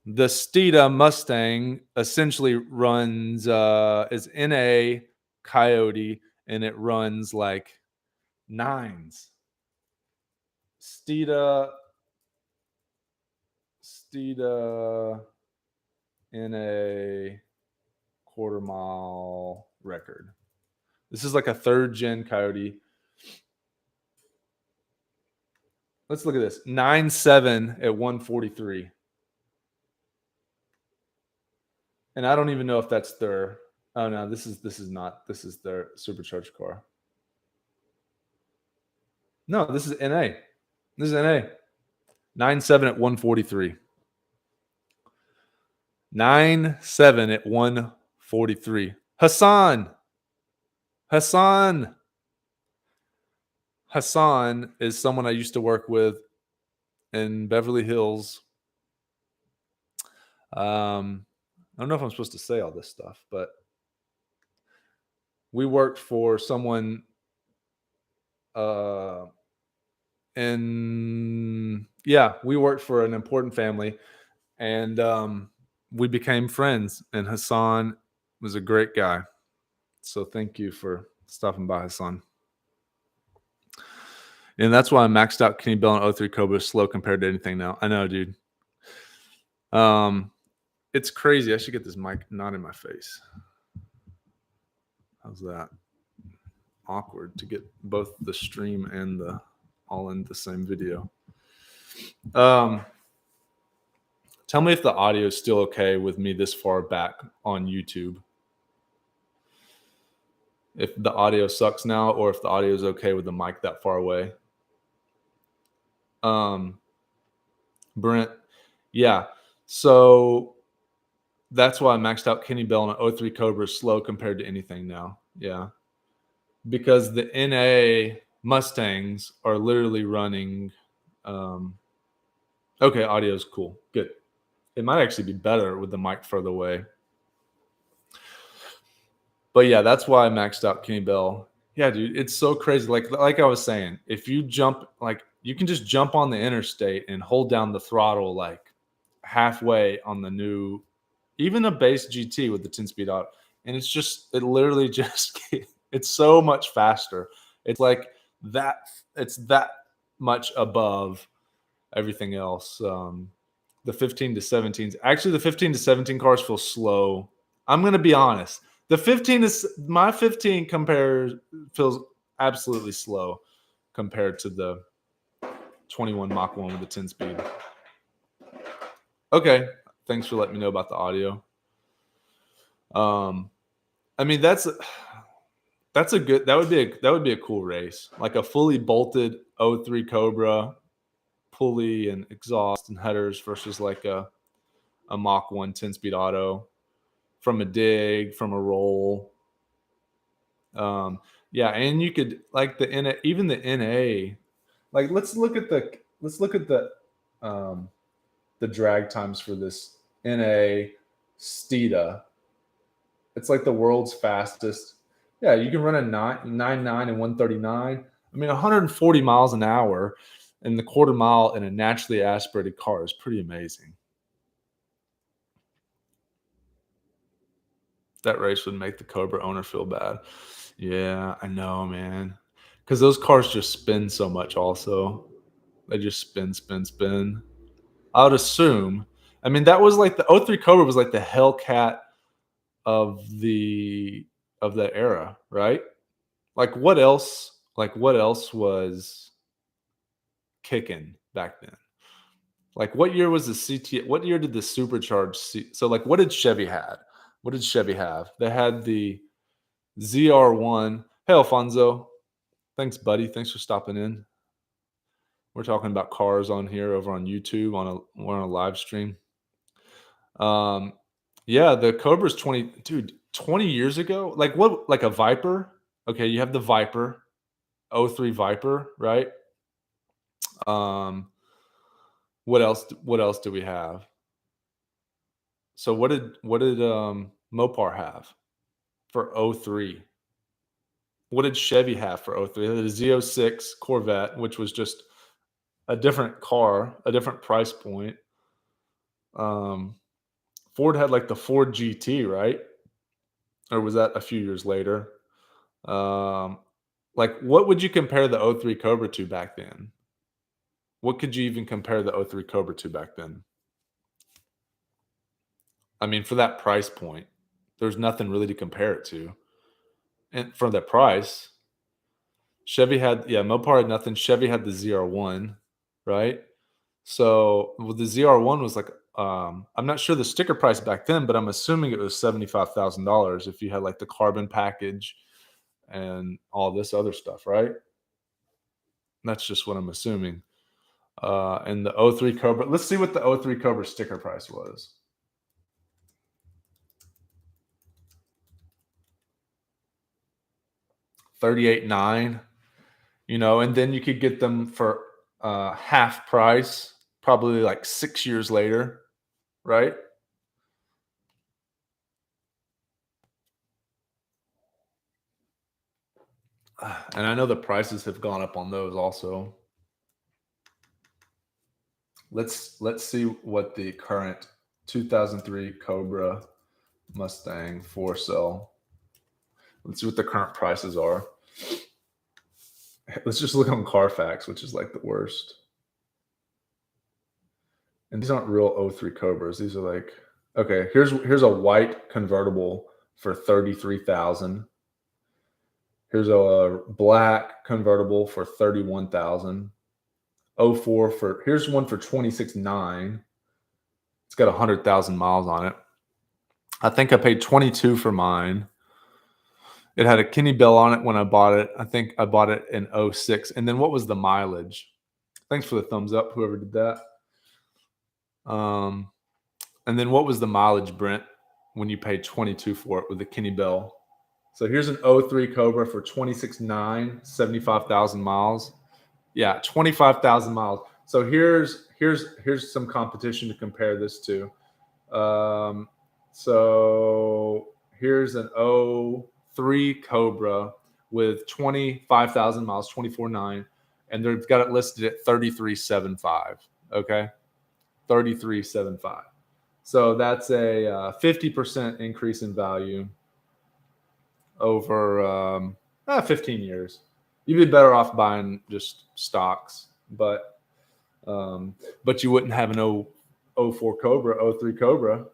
[SPEAKER 1] The Steeda Mustang essentially runs is in a Coyote and it runs like 9s. Steeda in a quarter mile record. This is like a 3rd gen Coyote. Let's look at this. 9.7 at 143. And I don't even know if that's their. Oh no, this is not. This is their supercharged car. No, this is NA. This is NA. 9.7 at 143. 9.7 at 143. Hassan is someone I used to work with in Beverly Hills. I don't know if I'm supposed to say all this stuff, but we worked for someone we worked for an important family, and we became friends, and Hassan was a great guy. So thank you for Stopping by his son. And that's why I maxed out Kenny Bell and 03 Cobra is slow compared to anything now. I know, dude. It's crazy. I should get this mic not in my face. How's that? Awkward to get both the stream and the all in the same video. Tell me if the audio is still okay with me this far back on YouTube. If the audio sucks now, or if the audio is okay with the mic that far away. Brent, yeah. So that's why I maxed out Kenny Bell and an 03 Cobra is slow compared to anything now. Yeah. Because the NA Mustangs are literally running. Okay, audio is cool. Good. It might actually be better with the mic further away. But yeah, that's why I maxed out Kenny Bell. Yeah, dude, it's so crazy. Like I was saying, if you jump, like you can just jump on the interstate and hold down the throttle like halfway on the new, even a base GT with the 10-speed auto, and it literally just it's so much faster. It's like that. It's that much above everything else. The 15 to 17s. Actually, the 15 to 17 cars feel slow. I'm gonna be honest. The 15 is my 15 feels absolutely slow compared to the 21 Mach 1 with the 10 speed. Okay, thanks for letting me know about the audio. I mean that would be a cool race, like a fully bolted 03 Cobra pulley and exhaust and headers versus like a Mach 1 10-speed auto from a dig, from a roll. Yeah, and you could like the NA, even the NA. Like let's look at the drag times for this NA Steeda. It's like the world's fastest. Yeah, you can run a 9.9 and 139. I mean, 140 miles an hour in the quarter mile in a naturally aspirated car is pretty amazing. That race would make the Cobra owner feel bad. Yeah, I know, man. Because those cars just spin so much that just spin. I would assume. I mean, that was like the 03 Cobra was like the Hellcat of that era, right? Like what else was kicking back then? Like what year was the CT? What year did the supercharged so like what did Chevy have? What did Chevy have? They had the ZR1. Hey Alfonso. Thanks, buddy. Thanks for stopping in. We're talking about cars on here over on YouTube we're on a live stream. Yeah, the Cobra's 20 years ago. Like what? Like a Viper? Okay, you have the Viper, 03 Viper, right? What else? What else do we have? So what did Mopar have for 03? What did Chevy have for 03? They had a Z06 Corvette, which was just a different car, a different price point. Ford had like the Ford GT, right? Or was that a few years later? Like what would you compare the 03 Cobra to back then? What could you even compare the 03 Cobra to back then? I mean, for that price point, there's nothing really to compare it to. And for that price, Mopar had nothing. Chevy had the ZR1, right? So the ZR1 was like, I'm not sure the sticker price back then, but I'm assuming it was $75,000 if you had like the carbon package and all this other stuff, right? That's just what I'm assuming. And the 03 Cobra, let's see what the 03 Cobra sticker price was. $38,900, and then you could get them for half price, probably like 6 years later, right? And I know the prices have gone up on those also. Let's see what the current 2003 Cobra Mustang for sale. Let's see what the current prices are. Let's just look on Carfax, which is like the worst. And these aren't real 03 Cobras. These are like, okay, here's a white convertible for 33,000. Here's a black convertible for 31,000. 04 for, here's one for 26,900. It's got 100,000 miles on it. I think I paid 22 for mine. It had a Kenny Bell on it when I bought it. I think I bought it in 06. And then what was the mileage? Thanks for the thumbs up, whoever did that. And then what was the mileage, Brent, when you paid 22 for it with the Kenny Bell? So here's an 03 Cobra for 26,900, 75,000 miles. Yeah, 25,000 miles. So here's some competition to compare this to. So here's an 03 Cobra with 25,000 miles, 24,900, and they've got it listed at 33,750. Okay, 33,750. So that's a 50% increase in value over 15 years. You'd be better off buying just stocks, but you wouldn't have an 04 Cobra, 03 Cobra.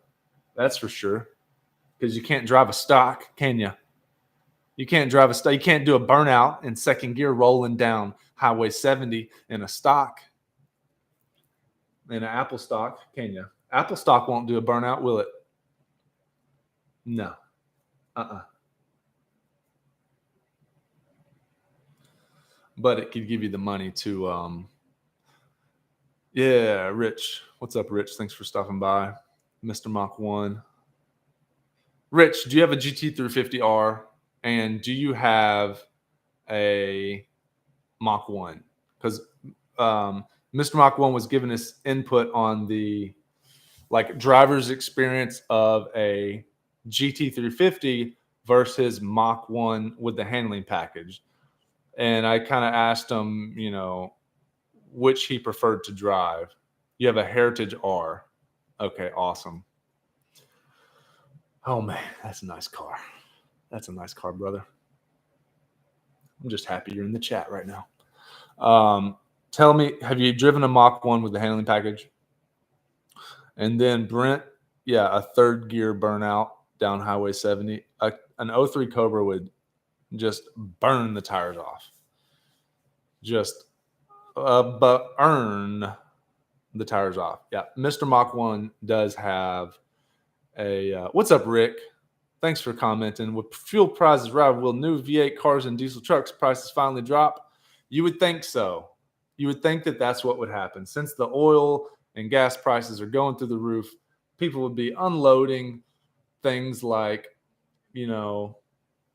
[SPEAKER 1] That's for sure. Because you can't drive a stock, can you? You can't drive a stock. You can't do a burnout in second gear rolling down Highway 70 in a stock. In an Apple stock, can you? Apple stock won't do a burnout, will it? No. But it could give you the money to yeah, Rich. What's up, Rich? Thanks for stopping by. Mr. Mach 1. Rich, do you have a GT350R? And do you have a Mach 1? Because Mr. Mach 1 was giving us input on the like driver's experience of a GT350 versus Mach 1 with the handling package. And I kind of asked him, you know, which he preferred to drive. You have a Heritage R. Okay, awesome. Oh, man, that's a nice car. That's a nice car, brother. I'm just happy you're in the chat right now. Tell me, have you driven a Mach 1 with the handling package? And then Brent, yeah, a third gear burnout down Highway 70. An 03 Cobra would just burn the tires off. Just burn the tires off. Yeah, Mr. Mach 1 does have a what's up, Rick? Thanks for commenting. With fuel prices rising, will new V8 cars and diesel trucks prices finally drop? You would think so. You would think that that's what would happen. Since the oil and gas prices are going through the roof, people would be unloading things like, you know,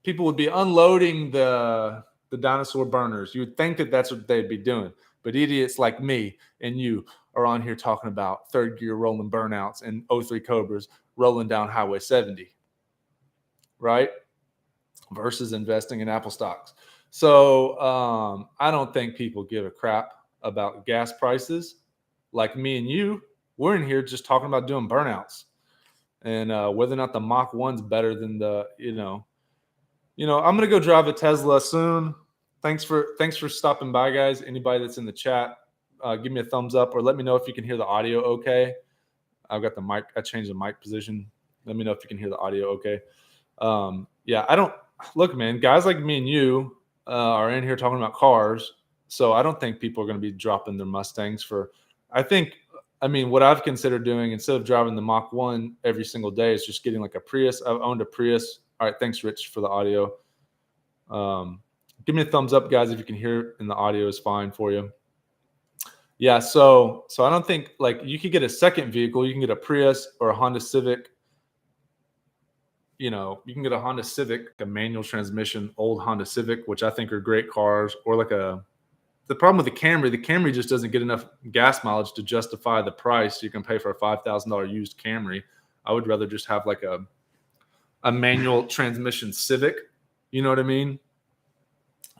[SPEAKER 1] people would be unloading the dinosaur burners. You would think that that's what they'd be doing. But idiots like me and you are on here talking about third gear rolling burnouts and 03 Cobras rolling down Highway 70, right? Versus investing in Apple stocks. So I don't think people give a crap about gas prices. Like me and you, we're in here just talking about doing burnouts and whether or not the Mach 1's better than the, you know, I'm gonna go drive a Tesla soon. Thanks for stopping by, guys. Anybody that's in the chat, give me a thumbs up or let me know if you can hear the audio okay. I've got the mic. I changed the mic position. Let me know if you can hear the audio okay. Yeah, I don't look, man. Guys like me and you are in here talking about cars, so I don't think people are going to be dropping their Mustangs for. I mean, what I've considered doing instead of driving the Mach 1 every single day is just getting like a Prius. I've owned a Prius. All right, thanks, Rich, for the audio. Give me a thumbs up, guys, if you can hear and the audio is fine for you. Yeah, so I don't think like you could get a second vehicle. You can get a Prius or a Honda Civic. You know, you can get a Honda Civic, a manual transmission, old Honda Civic, which I think are great cars, or like the problem with the Camry just doesn't get enough gas mileage to justify the price you can pay for a $5,000 used Camry. I would rather just have like a manual transmission Civic, you know what I mean?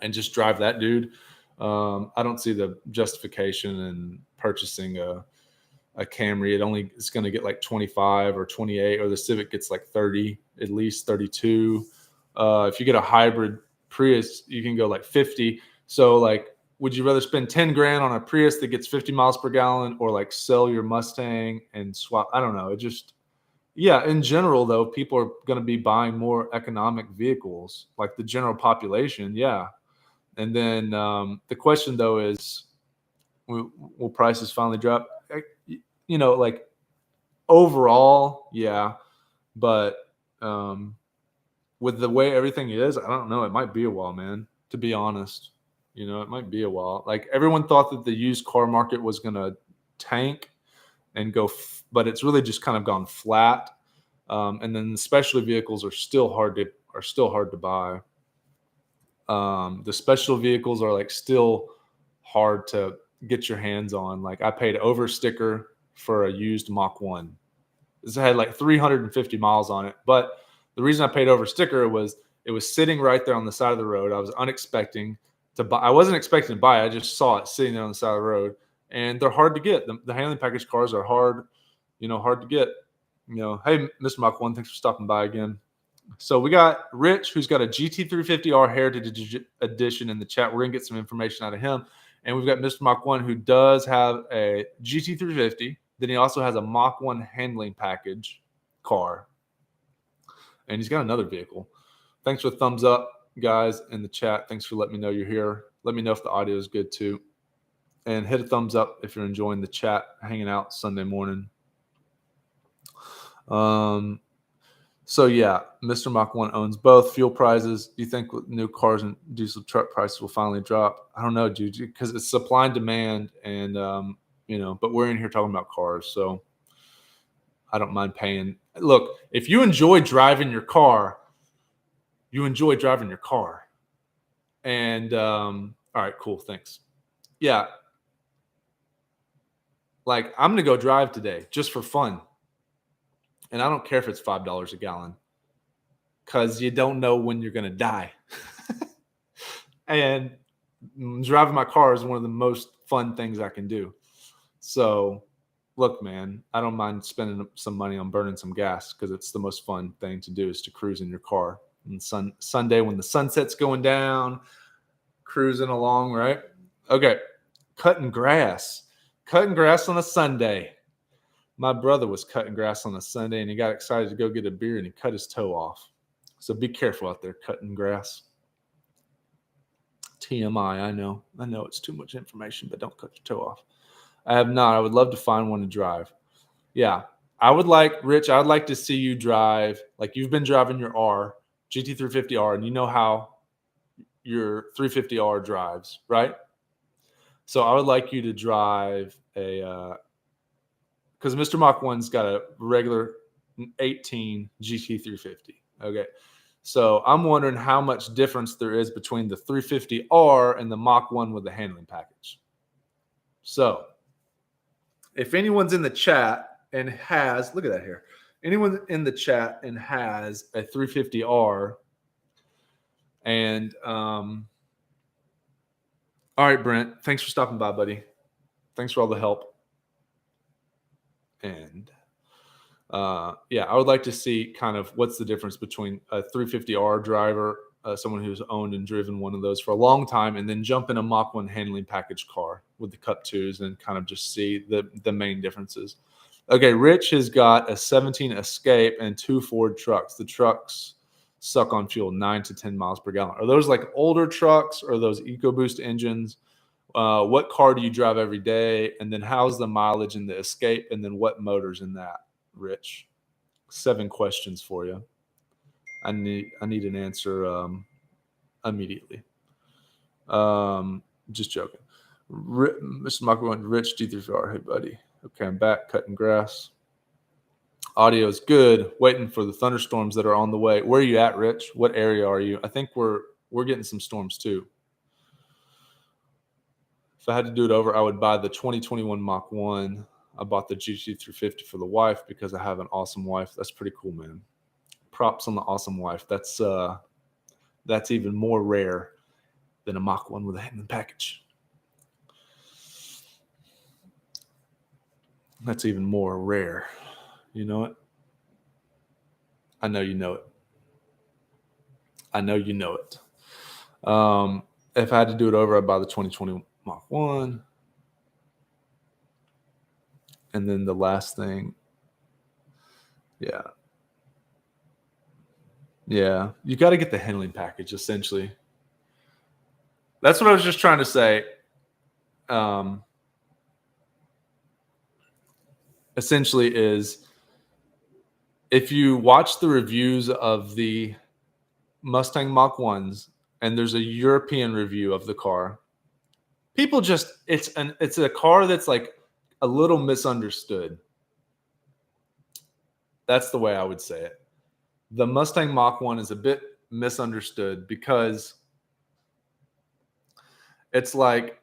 [SPEAKER 1] And just drive that dude. I don't see the justification in purchasing a Camry. It's going to get like 25 or 28, or the Civic gets like 30, at least 32. If you get a hybrid Prius, you can go like 50. So like, would you rather spend 10 grand on a Prius that gets 50 miles per gallon, or like sell your Mustang and swap? I don't know. It just, yeah, in general though, people are going to be buying more economic vehicles, like the general population. Yeah. And then the question though is, will prices finally drop? Like overall, yeah. But with the way everything is, I don't know. It might be a while, man, to be honest. It might be a while. Like everyone thought that the used car market was going to tank and go, but it's really just kind of gone flat. And then the specialty vehicles are still hard to buy. The special vehicles are like still hard to get your hands on. Like I paid over sticker for a used Mach 1. This had like 350 miles on it. But the reason I paid over sticker was it was sitting right there on the side of the road. I was unexpecting to buy. I wasn't expecting to buy it. I just saw it sitting there on the side of the road. And they're hard to get. The handling package cars are hard to get. Hey, Mr. Mach 1, thanks for stopping by again. So we got Rich, who's got a GT350R Heritage Edition in the chat. We're going to get some information out of him. And we've got Mr. Mach 1, who does have a GT350. Then he also has a Mach 1 handling package car. And he's got another vehicle. Thanks for the thumbs up, guys, in the chat. Thanks for letting me know you're here. Let me know if the audio is good, too. And hit a thumbs up if you're enjoying the chat, hanging out Sunday morning. So yeah, Mr. Mach 1 owns both. Fuel prices, do you think new cars and diesel truck prices will finally drop? I don't know, dude, because it's supply and demand, and but we're in here talking about cars, so I don't mind paying. Look, if you enjoy driving your car, you enjoy driving your car. And all right, cool, thanks. Yeah, like I'm gonna go drive today just for fun. And I don't care if it's $5 a gallon, because you don't know when you're going to die. And driving my car is one of the most fun things I can do. So, look, man, I don't mind spending some money on burning some gas, because it's the most fun thing to do, is to cruise in your car. And Sunday when the sunset's going down, cruising along, right? Okay, cutting grass on a Sunday. My brother was cutting grass on a Sunday, and he got excited to go get a beer, and he cut his toe off. So be careful out there cutting grass. TMI, I know it's too much information, but don't cut your toe off. I have not. I would love to find one to drive. Yeah, I would like, Rich, I would like to see you drive, like you've been driving your GT350R, and you know how your 350R drives, right? So I would like you to drive because Mr. Mach 1's got a regular 18 GT350. Okay. So I'm wondering how much difference there is between the 350R and the Mach 1 with the handling package. So if anyone's in the chat and has, look at that here, anyone in the chat and has a 350R, and all right, Brent, thanks for stopping by, buddy. Thanks for all the help. And yeah, I would like to see kind of what's the difference between a 350R driver, someone who's owned and driven one of those for a long time, and then jump in a Mach 1 handling package car with the Cup 2s and kind of just see the main differences. Okay, Rich has got a 17 Escape and 2 Ford trucks. The trucks suck on fuel 9 to 10 miles per gallon. Are those like older trucks, or those EcoBoost engines? What car do you drive every day? And then how's the mileage in the Escape? And then what motor's in that, Rich? 7 questions for you. I need an answer immediately. Just joking. Mr. Michael went, Rich D3R. Hey, buddy. Okay, I'm back cutting grass. Audio is good. Waiting for the thunderstorms that are on the way. Where are you at, Rich? What area are you? I think we're getting some storms too. If I had to do it over, I would buy the 2021 Mach 1. I bought the GT350 for the wife because I have an awesome wife. That's pretty cool, man. Props on the awesome wife. That's even more rare than a Mach 1 with a handling package. That's even more rare. You know it? I know you know it. I know you know it. If I had to do it over, I'd buy the 2020 Mach 1. And then the last thing, yeah. Yeah. You got to get the handling package, essentially. That's what I was just trying to say. Essentially is if you watch the reviews of the Mustang Mach 1s and there's a European review of the car, people just it's a car that's like a little misunderstood. That's the way I would say it. The Mustang Mach 1 is a bit misunderstood because it's like,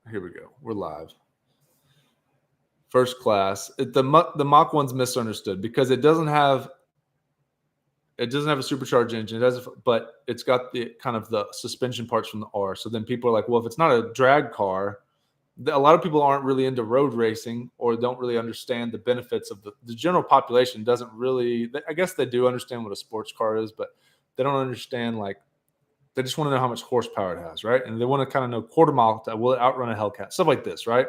[SPEAKER 1] here we go. We're live. First class. The Mach 1's misunderstood because it doesn't have a supercharged engine. But it's got the kind of the suspension parts from the R. So then people are like, well, if it's not a drag car, a lot of people aren't really into road racing or don't really understand the benefits of the general population doesn't really, I guess they do understand what a sports car is, but they don't understand, like, they just want to know how much horsepower it has, right? And they want to kind of know quarter mile, will it outrun a Hellcat? Stuff like this, right?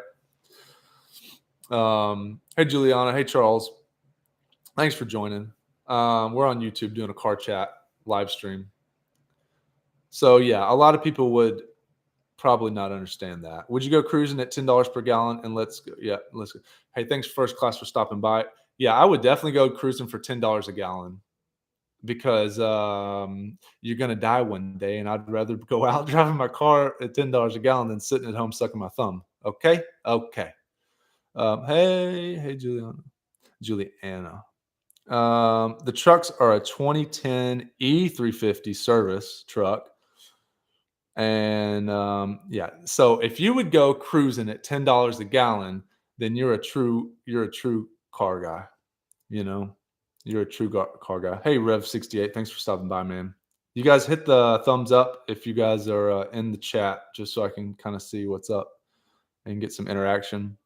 [SPEAKER 1] Hey, Juliana. Hey, Charles. Thanks for joining. We're on YouTube doing a car chat live stream. So, yeah, a lot of people would probably not understand that. Would you go cruising at $10 per gallon? And let's go. Yeah, let's go. Hey, thanks First Class for stopping by. Yeah, I would definitely go cruising for $10 a gallon because you're gonna die one day, and I'd rather go out driving my car at $10 a gallon than sitting at home sucking my thumb. Okay. Hey, Juliana. The trucks are a 2010 E350 service truck. And yeah, so if you would go cruising at $10 a gallon, then you're a true car guy. You know, you're a true car guy. Hey, Rev68, thanks for stopping by, man. You guys hit the thumbs up if you guys are in the chat, just so I can kind of see what's up and get some interaction.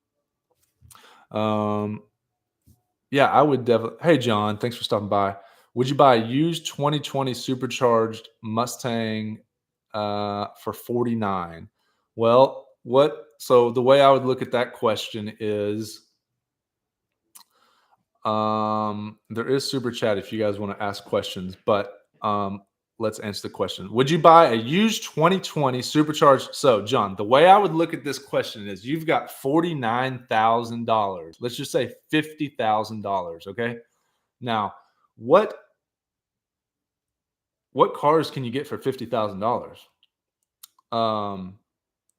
[SPEAKER 1] Yeah, I would definitely. Hey, John, thanks for stopping by. Would you buy a used 2020 supercharged Mustang for 49? Well, so the way I would look at that question is, there is super chat if you guys want to ask questions, but let's answer the question. Would you buy a used 2020 supercharged? So, John, the way I would look at this question is you've got $49,000. Let's just say $50,000. Okay. Now, what cars can you get for $50,000?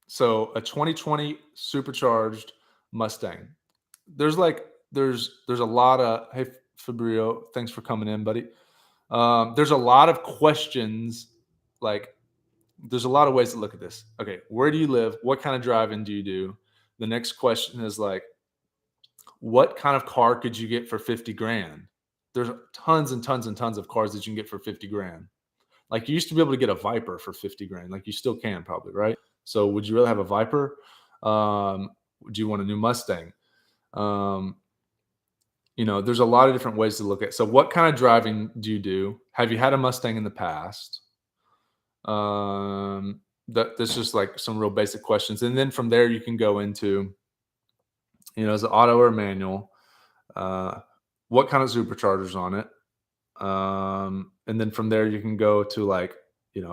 [SPEAKER 1] So a 2020 supercharged Mustang. There's a lot of, hey Fabrio, thanks for coming in, buddy. There's a lot of questions, like there's a lot of ways to look at this. Okay, where do you live? What kind of driving do you do? The next question is like, what kind of car could you get for 50 grand? There's tons and tons and tons of cars that you can get for 50 grand. Like you used to be able to get a Viper for 50 grand. Like you still can probably, right? So would you rather have a Viper? Do you want a new Mustang? There's a lot of different ways to look at. So what kind of driving do you do? Have you had a Mustang in the past? That's just like some real basic questions. And then from there, you can go into, is it auto or manual? What kind of superchargers on it? And then from there, you can go to like,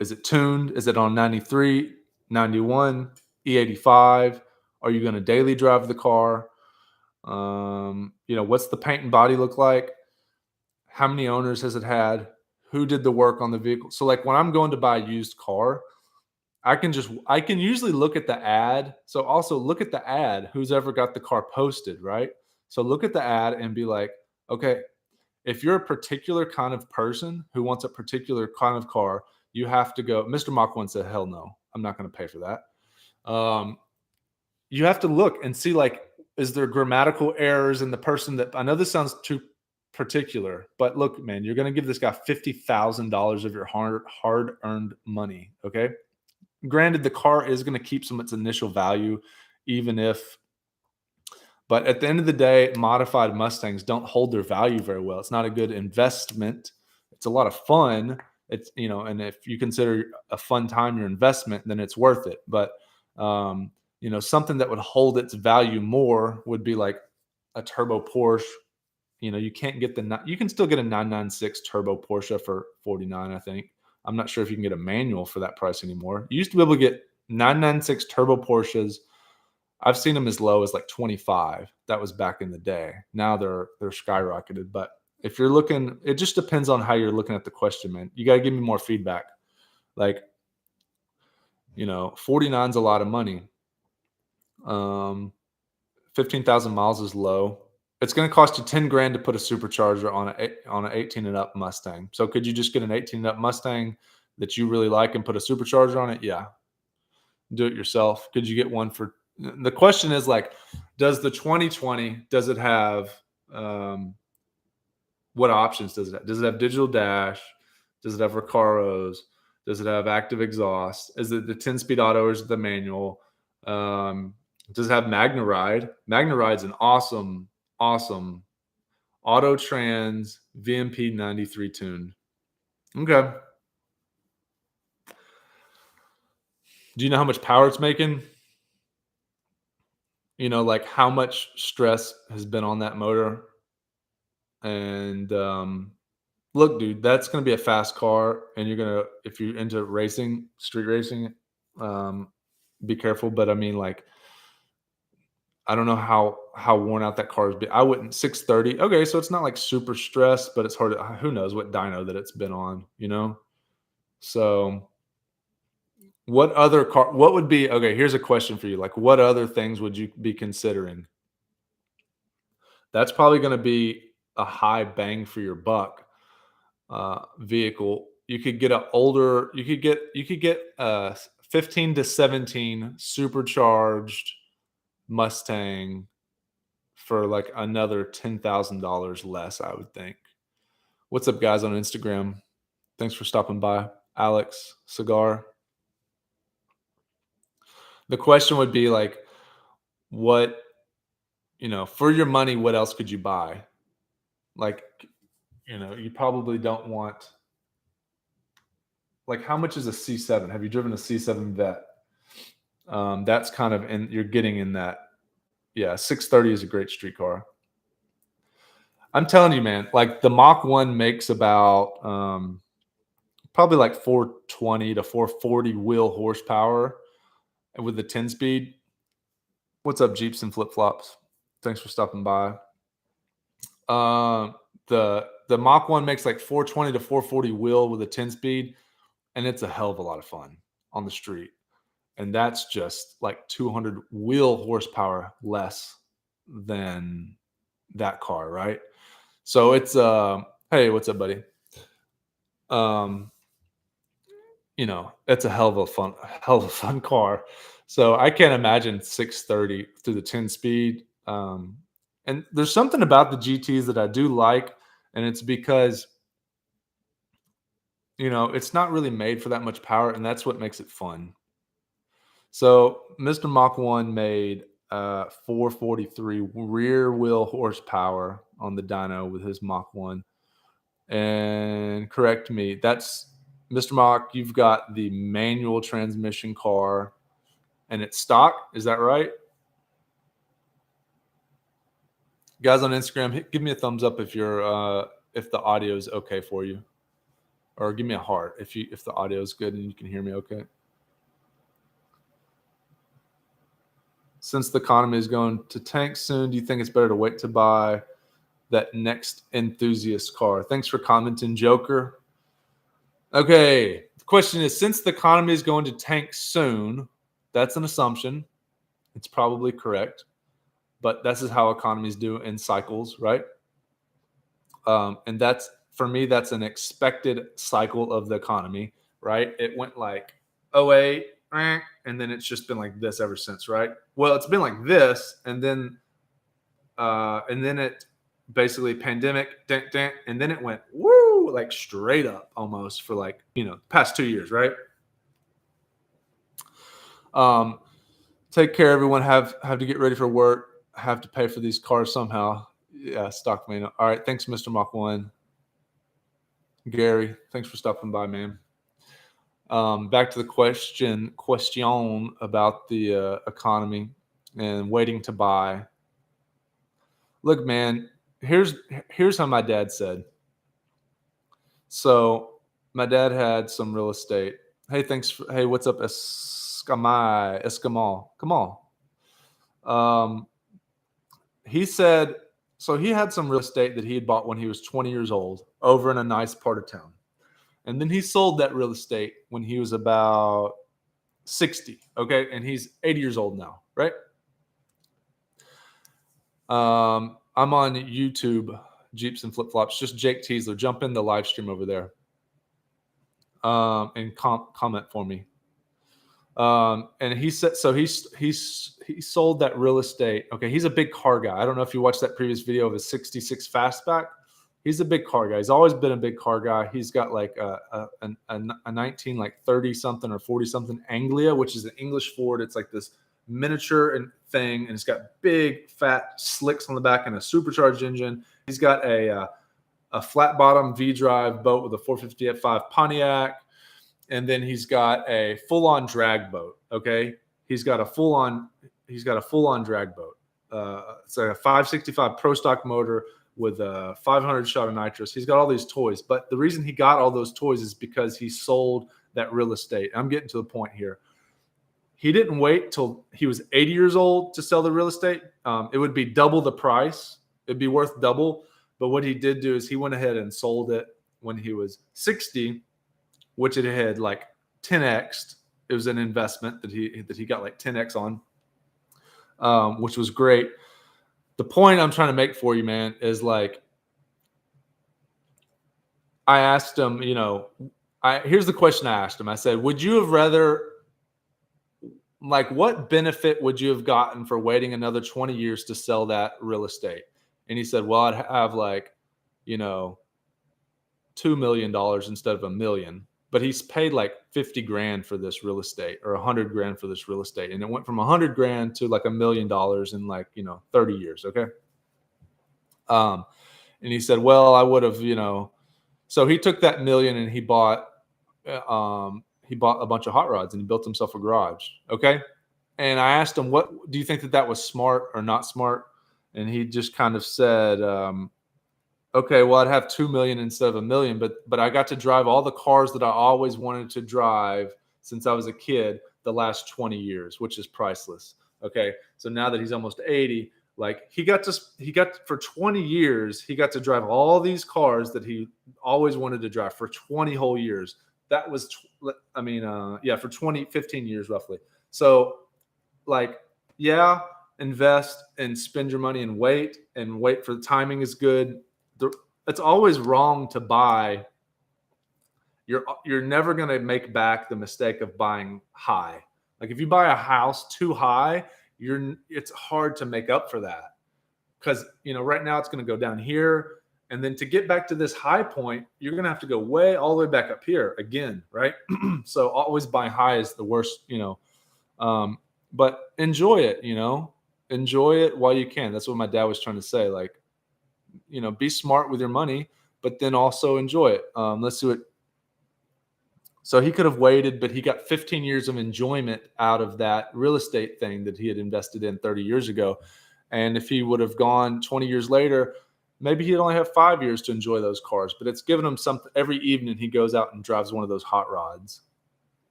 [SPEAKER 1] is it tuned? Is it on 93, 91, E85? Are you going to daily drive the car? What's the paint and body look like? How many owners has it had? Who did the work on the vehicle? So like when I'm going to buy a used car, I can usually look at the ad. So also look at the ad, who's ever got the car posted, right? So look at the ad and be like, okay, if you're a particular kind of person who wants a particular kind of car, you have to go. Mr. Mach 1 said, hell no, I'm not going to pay for that. You have to look and see, like, is there grammatical errors in the person that, I know this sounds too particular, but look, man, you're going to give this guy $50,000 of your hard-earned money, okay? Granted, the car is going to keep some of its initial value, even if But at the end of the day, modified Mustangs don't hold their value very well. It's not a good investment. It's a lot of fun. It's, and if you consider a fun time your investment, then it's worth it. But something that would hold its value more would be like a turbo Porsche. You can't get you can still get a 996 turbo Porsche for 49, I think. I'm not sure if you can get a manual for that price anymore. You used to be able to get 996 turbo Porsches. I've seen them as low as like 25. That was back in the day. Now they're skyrocketed. But if you're looking, it just depends on how you're looking at the question, man. You got to give me more feedback. Like, 49's a lot of money. 15,000 miles is low. It's going to cost you 10 grand to put a supercharger on an 18 and up Mustang. So could you just get an 18 and up Mustang that you really like and put a supercharger on it? Yeah. Do it yourself. Could you get one for, the question is like, does the 2020, does it have, what options does it have? Does it have digital dash? Does it have Recaros? Does it have active exhaust? Is it the 10-speed auto or is it the manual? Does it have MagnaRide? MagnaRide's an awesome auto trans VMP 93 tune. Okay. Do you know how much power it's making? Like how much stress has been on that motor? And look, dude, that's going to be a fast car. And if you're into racing, street racing, be careful. But I mean, like, I don't know how worn out that car is. I wouldn't 630. Okay, so it's not like super stressed, but it's hard to, who knows what dyno that it's been on, So what other car, what would be, okay, here's a question for you. Like, what other things would you be considering? That's probably going to be a high bang for your buck vehicle. You could get a 15 to 17 supercharged Mustang for like another $10,000 less, I would think. What's up, guys, on Instagram? Thanks for stopping by. Alex Cigar. The question would be like, what, for your money, what else could you buy? Like, you probably don't want, like, how much is a C7? Have you driven a C7 Vet? That's kind of, and you're getting in that. Yeah, 630 is a great street car. I'm telling you, man, like the Mach 1 makes about probably like 420 to 440 wheel horsepower with the 10 speed. What's up, Jeeps and flip flops? Thanks for stopping by. The Mach 1 makes like 420 to 440 wheel with a 10 speed, and it's a hell of a lot of fun on the street. And that's just like 200 wheel horsepower less than that car, right? So it's hey, what's up, buddy? It's a hell of a fun car. So I can't imagine 630 through the 10 speed. And there's something about the GTs that I do like, and it's because it's not really made for that much power, and that's what makes it fun. So Mr. Mach 1 made 443 rear wheel horsepower on the dyno with his Mach 1. And correct me, that's Mr. Mach, you've got the manual transmission car and it's stock. Is that right? Guys on Instagram, give me a thumbs up if the audio is okay for you, or give me a heart if the audio is good and you can hear me okay. Since the economy is going to tank soon, do you think it's better to wait to buy that next enthusiast car? Thanks for commenting, Joker. Okay, the question is, since the economy is going to tank soon, that's an assumption. It's probably correct, but this is how economies do in cycles, right? And that's, for me, that's an expected cycle of the economy, right? It went like 08, and then it's just been like this ever since, right? Well, it's been like this, and then it basically pandemic, and then it went woo, like straight up almost for like past 2 years, right? Take care, everyone. Have to get ready for work. have to pay for these cars somehow. Yeah, Stockman. All right, thanks, Mr. Mach 1. Gary, thanks for stopping by, man. Back to the question about the economy and waiting to buy. Look, man, here's how my dad said. So my dad had some real estate. Hey, hey, what's up, Eskimo? Come on. He said, so he had some real estate that he had bought when he was 20 years old over in a nice part of town. And then he sold that real estate when he was about 60. Okay. And he's 80 years old now, right? I'm on YouTube, Jeeps and Flip Flops, just Jake Teasler. Jump in the live stream over there and comment for me. And he said, so he sold that real estate. Okay. He's a big car guy. I don't know if you watched that previous video of his 66 fastback. He's a big car guy. He's always been a big car guy. He's got like a 19, like 30 something or 40 something Anglia, which is an English Ford. It's like this miniature thing. And it's got big fat slicks on the back and a supercharged engine. He's got a flat bottom V-drive boat with a 450 F5 Pontiac. And then he's got a full-on drag boat. Okay, he's got a full-on drag boat. It's a 565 Pro Stock motor with a 500 shot of nitrous. He's got all these toys, but the reason he got all those toys is because he sold that real estate. I'm getting to the point here. He didn't wait till he was 80 years old to sell the real estate. It would be double the price. It'd be worth double. But what he did do is he went ahead and sold it when he was 60. Which it had like 10x. It was an investment that he got like 10x on, which was great. The point I'm trying to make for you, man, is like I asked him, here's the question I asked him. I said, would you have rather, like, what benefit would you have gotten for waiting another 20 years to sell that real estate? And he said, well, I'd have like, $2 million instead of $1 million. But he's paid like 50 grand for this real estate or 100 grand for this real estate. And it went from 100 grand to like $1 million in like, 30 years. Okay. And he said, well, I would have, so he took that million and he bought a bunch of hot rods and he built himself a garage. Okay. And I asked him, what do you think that was smart or not smart? And he just kind of said, okay, well, I'd have 2 million instead of $1 million, but I got to drive all the cars that I always wanted to drive since I was a kid the last 20 years, which is priceless. Okay, so now that he's almost 80, like he got for 20 years, he got to drive all these cars that he always wanted to drive for 20 whole years. That was, for 15 years roughly. So, like, yeah, invest and spend your money and wait for the timing is good. It's always wrong to buy. You're never going to make back the mistake of buying high. Like if you buy a house too high, it's hard to make up for that because right now it's going to go down here, and then to get back to this high point, you're going to have to go all the way back up here again, right? So always buy high is the worst, but enjoy it, enjoy it while you can. That's what my dad was trying to say, like. Be smart with your money, but then also enjoy it. Let's do it. So he could have waited, but he got 15 years of enjoyment out of that real estate thing that he had invested in 30 years ago. And if he would have gone 20 years later, maybe he'd only have 5 years to enjoy those cars, but it's given him something. Every evening he goes out and drives one of those hot rods.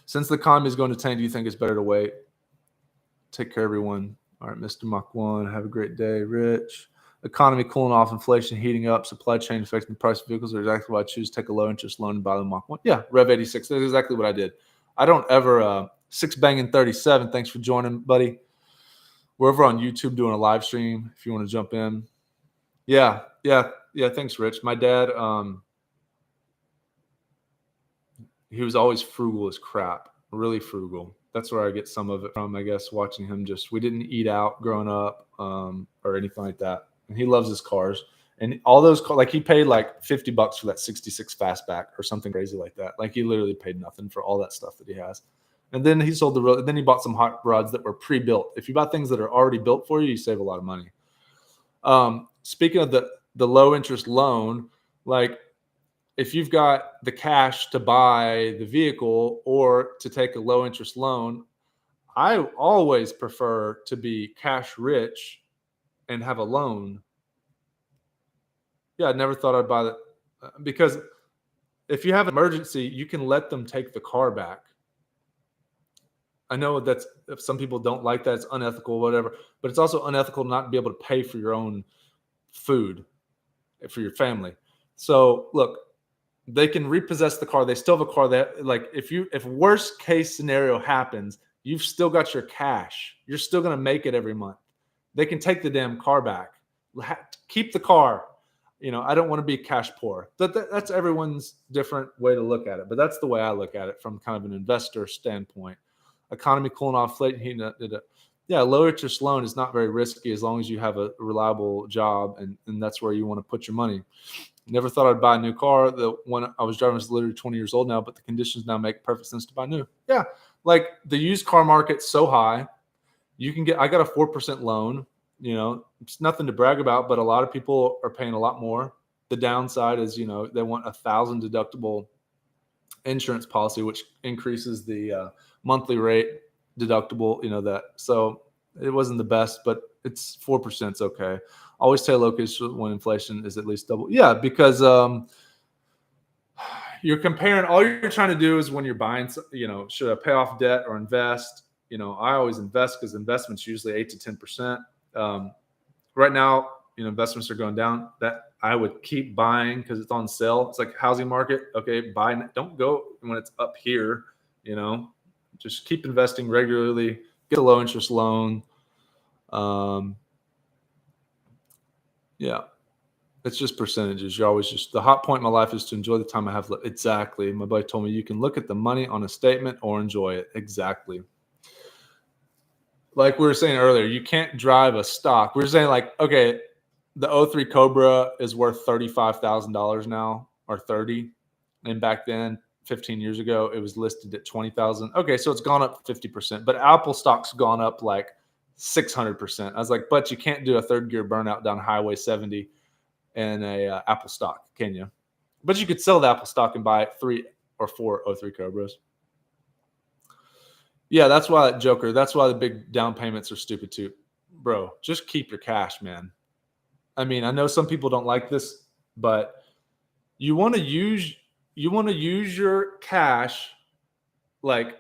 [SPEAKER 1] Since the economy is going to tank, do you think it's better to wait? Take care, everyone. All right, Mr. Mach 1, have a great day. Rich. Economy cooling off, inflation heating up, supply chain affecting the price of vehicles are exactly why I choose to take a low interest loan and buy the Mach 1. Yeah, Rev 86. That's exactly what I did. I don't ever, 6banging37. Thanks for joining, buddy. We're over on YouTube doing a live stream if you want to jump in. Yeah. Thanks, Rich. My dad, he was always frugal as crap, really frugal. That's where I get some of it from, I guess, watching him we didn't eat out growing up or anything like that. And he loves his cars. And all those cars, like he paid like $50 for that 66 fastback or something crazy like that. Like he literally paid nothing for all that stuff that he has. And then he sold then he bought some hot rods that were pre-built. If you buy things that are already built for you, you save a lot of money. Speaking of the low interest loan, like if you've got the cash to buy the vehicle or to take a low interest loan, I always prefer to be cash rich and have a loan. Yeah, I never thought I'd buy that because if you have an emergency, you can let them take the car back. I know that's if some people don't like that, it's unethical, whatever, but it's also unethical not to be able to pay for your own food for your family. So look, they can repossess the car. They still have a car that, like, if worst case scenario happens, you've still got your cash. You're still going to make it every month. They can take the damn car back. Keep the car. I don't want to be cash poor. That's everyone's different way to look at it, but that's the way I look at it from kind of an investor standpoint. Economy cooling off, inflation. Yeah, low interest loan is not very risky as long as you have a reliable job, and that's where you want to put your money. Never thought I'd buy a new car. The one I was driving is literally 20 years old now, but the conditions now make perfect sense to buy new. Yeah, like the used car market's so high. I got a 4% loan. It's nothing to brag about, but a lot of people are paying a lot more. The downside is, they want 1,000 deductible insurance policy, which increases the monthly rate deductible, that. So it wasn't the best, but it's 4%. It's okay. Always stay location when inflation is at least double. Yeah, because you're comparing. All you're trying to do is when you're buying, should I pay off debt or invest? I always invest because investments usually 8 to 10%. Right now, investments are going down. That I would keep buying because it's on sale. It's like housing market. Okay, buy. Don't go when it's up here. Just keep investing regularly. Get a low interest loan. Yeah, it's just percentages. You're always the hot point in my life is to enjoy the time I have left. Exactly. My buddy told me you can look at the money on a statement or enjoy it. Exactly. Like we were saying earlier, you can't drive a stock. We were saying like, okay, the 03 Cobra is worth $35,000 now or 30. And back then, 15 years ago, it was listed at 20,000. Okay, so it's gone up 50%, but Apple stock's gone up like 600%. I was like, but you can't do a third gear burnout down Highway 70 in a Apple stock, can you? But you could sell the Apple stock and buy 3 or 4 03 Cobras. Yeah, that's why the big down payments are stupid too. Bro, just keep your cash, man. I mean, I know some people don't like this, but you want to use your cash like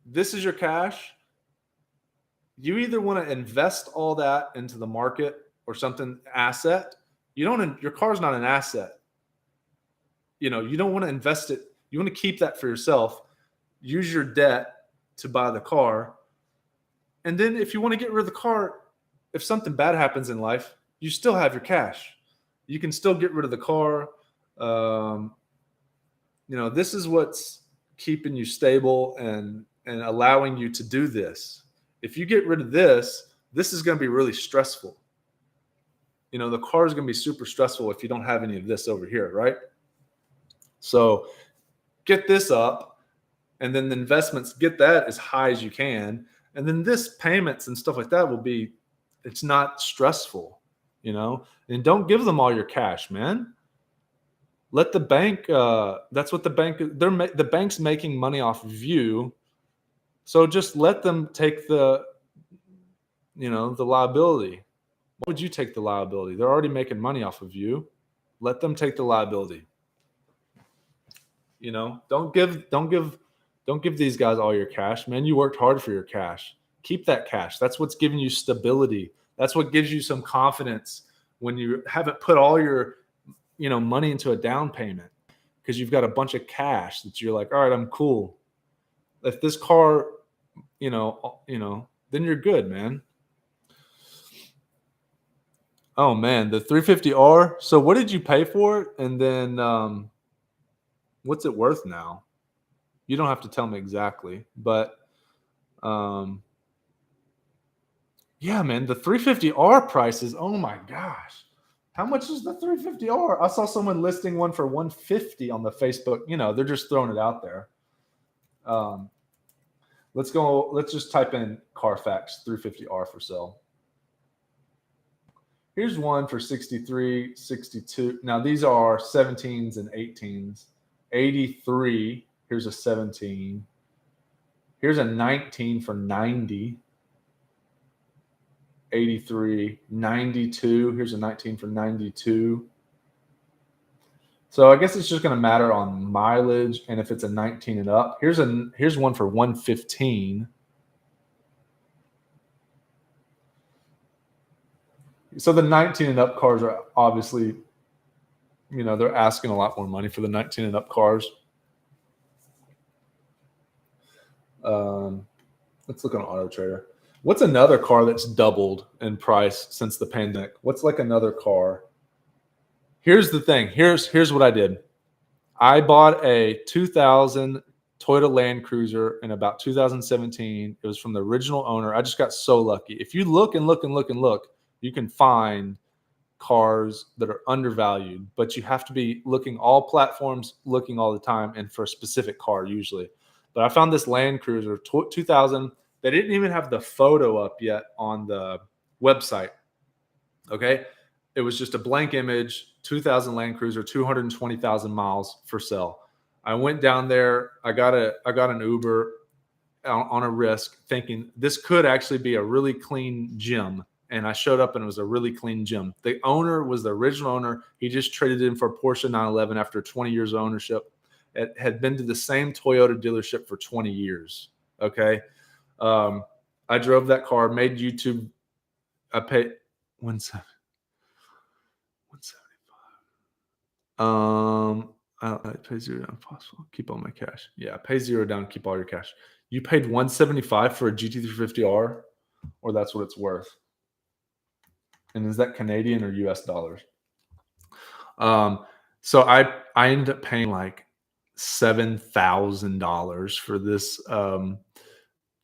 [SPEAKER 1] this is your cash. You either want to invest all that into the market or something asset. Your car's not an asset. You don't want to invest it. You want to keep that for yourself. Use your debt to buy the car. And then if you want to get rid of the car, if something bad happens in life, you still have your cash. You can still get rid of the car. This is what's keeping you stable and allowing you to do this. If you get rid of this is going to be really stressful. The car is going to be super stressful if you don't have any of this over here, right? So get this up. And then the investments, get that as high as you can. And then this payments and stuff like that it's not stressful, and don't give them all your cash, man. Let the bank, that's what the bank, the bank's making money off of you. So just let them take the liability. Why would you take the liability? They're already making money off of you. Let them take the liability. Don't give these guys all your cash, man. You worked hard for your cash. Keep that cash. That's what's giving you stability. That's what gives you some confidence when you haven't put all your, money into a down payment because you've got a bunch of cash that you're like, all right, I'm cool. If this car, then you're good, man. Oh man, the 350R. So what did you pay for it? And then what's it worth now? You don't have to tell me exactly, but yeah, man, the 350R prices. Oh my gosh. How much is the 350R? I saw someone listing one for $150 on the Facebook. They're just throwing it out there. Um, let's just type in Carfax 350R for sale. Here's one for 63, 62. Now these are 17s and 18s. 83, here's a 17. Here's a 19 for 90. 83, 92. Here's a 19 for 92. So I guess it's just going to matter on mileage and if it's a 19 and up. Here's one for 115. So the 19 and up cars are obviously, they're asking a lot more money for the 19 and up cars. Let's look on Auto Trader. What's another car that's doubled in price since the pandemic? What's like another car? Here's the thing. Here's what I did. I bought a 2000 Toyota Land Cruiser in about 2017. It was from the original owner. I just got so lucky. If you look and look and look and look, you can find cars that are undervalued, but you have to be looking all platforms, looking all the time, and for a specific car usually. But I found this Land Cruiser 2000. They didn't even have the photo up yet on the website. Okay. It was just a blank image, 2000 Land Cruiser, 220,000 miles for sale. I went down there. I got an Uber on a risk thinking this could actually be a really clean gym. And I showed up and it was a really clean gym. The owner was the original owner. He just traded in for a Porsche 911 after 20 years of ownership. It had been to the same Toyota dealership for 20 years. Okay. I drove that car, made YouTube. I paid 175. I pay $0 down if possible. Keep all my cash. Yeah, pay $0 down, keep all your cash. You paid $175 for a GT350R, or that's what it's worth. And is that Canadian or US dollars? So I ended up paying like $7,000 for this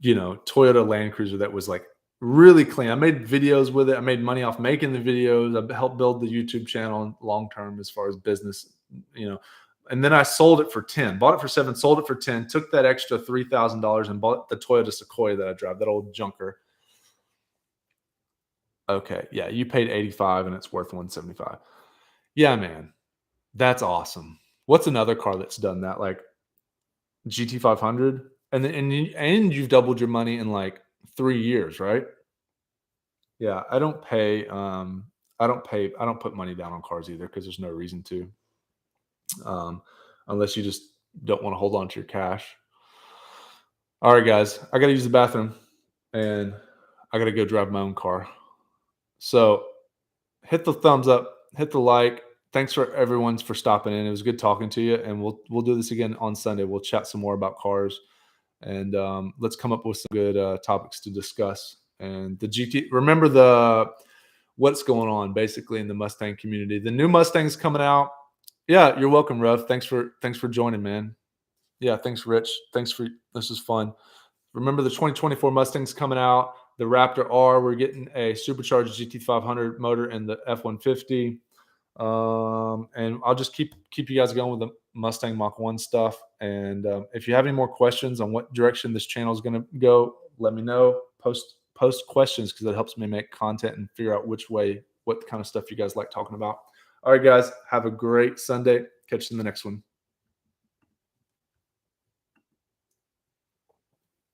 [SPEAKER 1] Toyota Land Cruiser that was like really clean. I made videos with it. I made money off making the videos. I helped build the YouTube channel long term as far as business, and then I sold it for 10, bought it for 7, sold it for 10, took that extra $3,000 and bought the Toyota Sequoia that I drive, that old junker. Okay. Yeah. You paid 85 and it's worth 175. Yeah, man. That's awesome. What's another car that's done that? Like GT500? And you've doubled your money in like 3 years, right? Yeah, I don't put money down on cars either because there's no reason to, unless you just don't want to hold on to your cash. All right, guys, I got to use the bathroom and I got to go drive my own car. So hit the thumbs up, hit the like. Thanks for everyone's for stopping in. It was good talking to you, and we'll do this again on Sunday. We'll chat some more about cars, and let's come up with some good topics to discuss. And the GT, remember what's going on basically in the Mustang community. The new Mustang's coming out. Yeah, you're welcome, Rev. Thanks for joining, man. Yeah, thanks, Rich. This is fun. Remember the 2024 Mustang's coming out. The Raptor R, we're getting a supercharged GT500 motor and the F-150. And I'll just keep you guys going with the Mustang Mach 1 stuff. And if you have any more questions on what direction this channel is going to go, let me know. Post questions because it helps me make content and figure out what kind of stuff you guys like talking about. All right, guys, have a great Sunday. Catch you in the next one.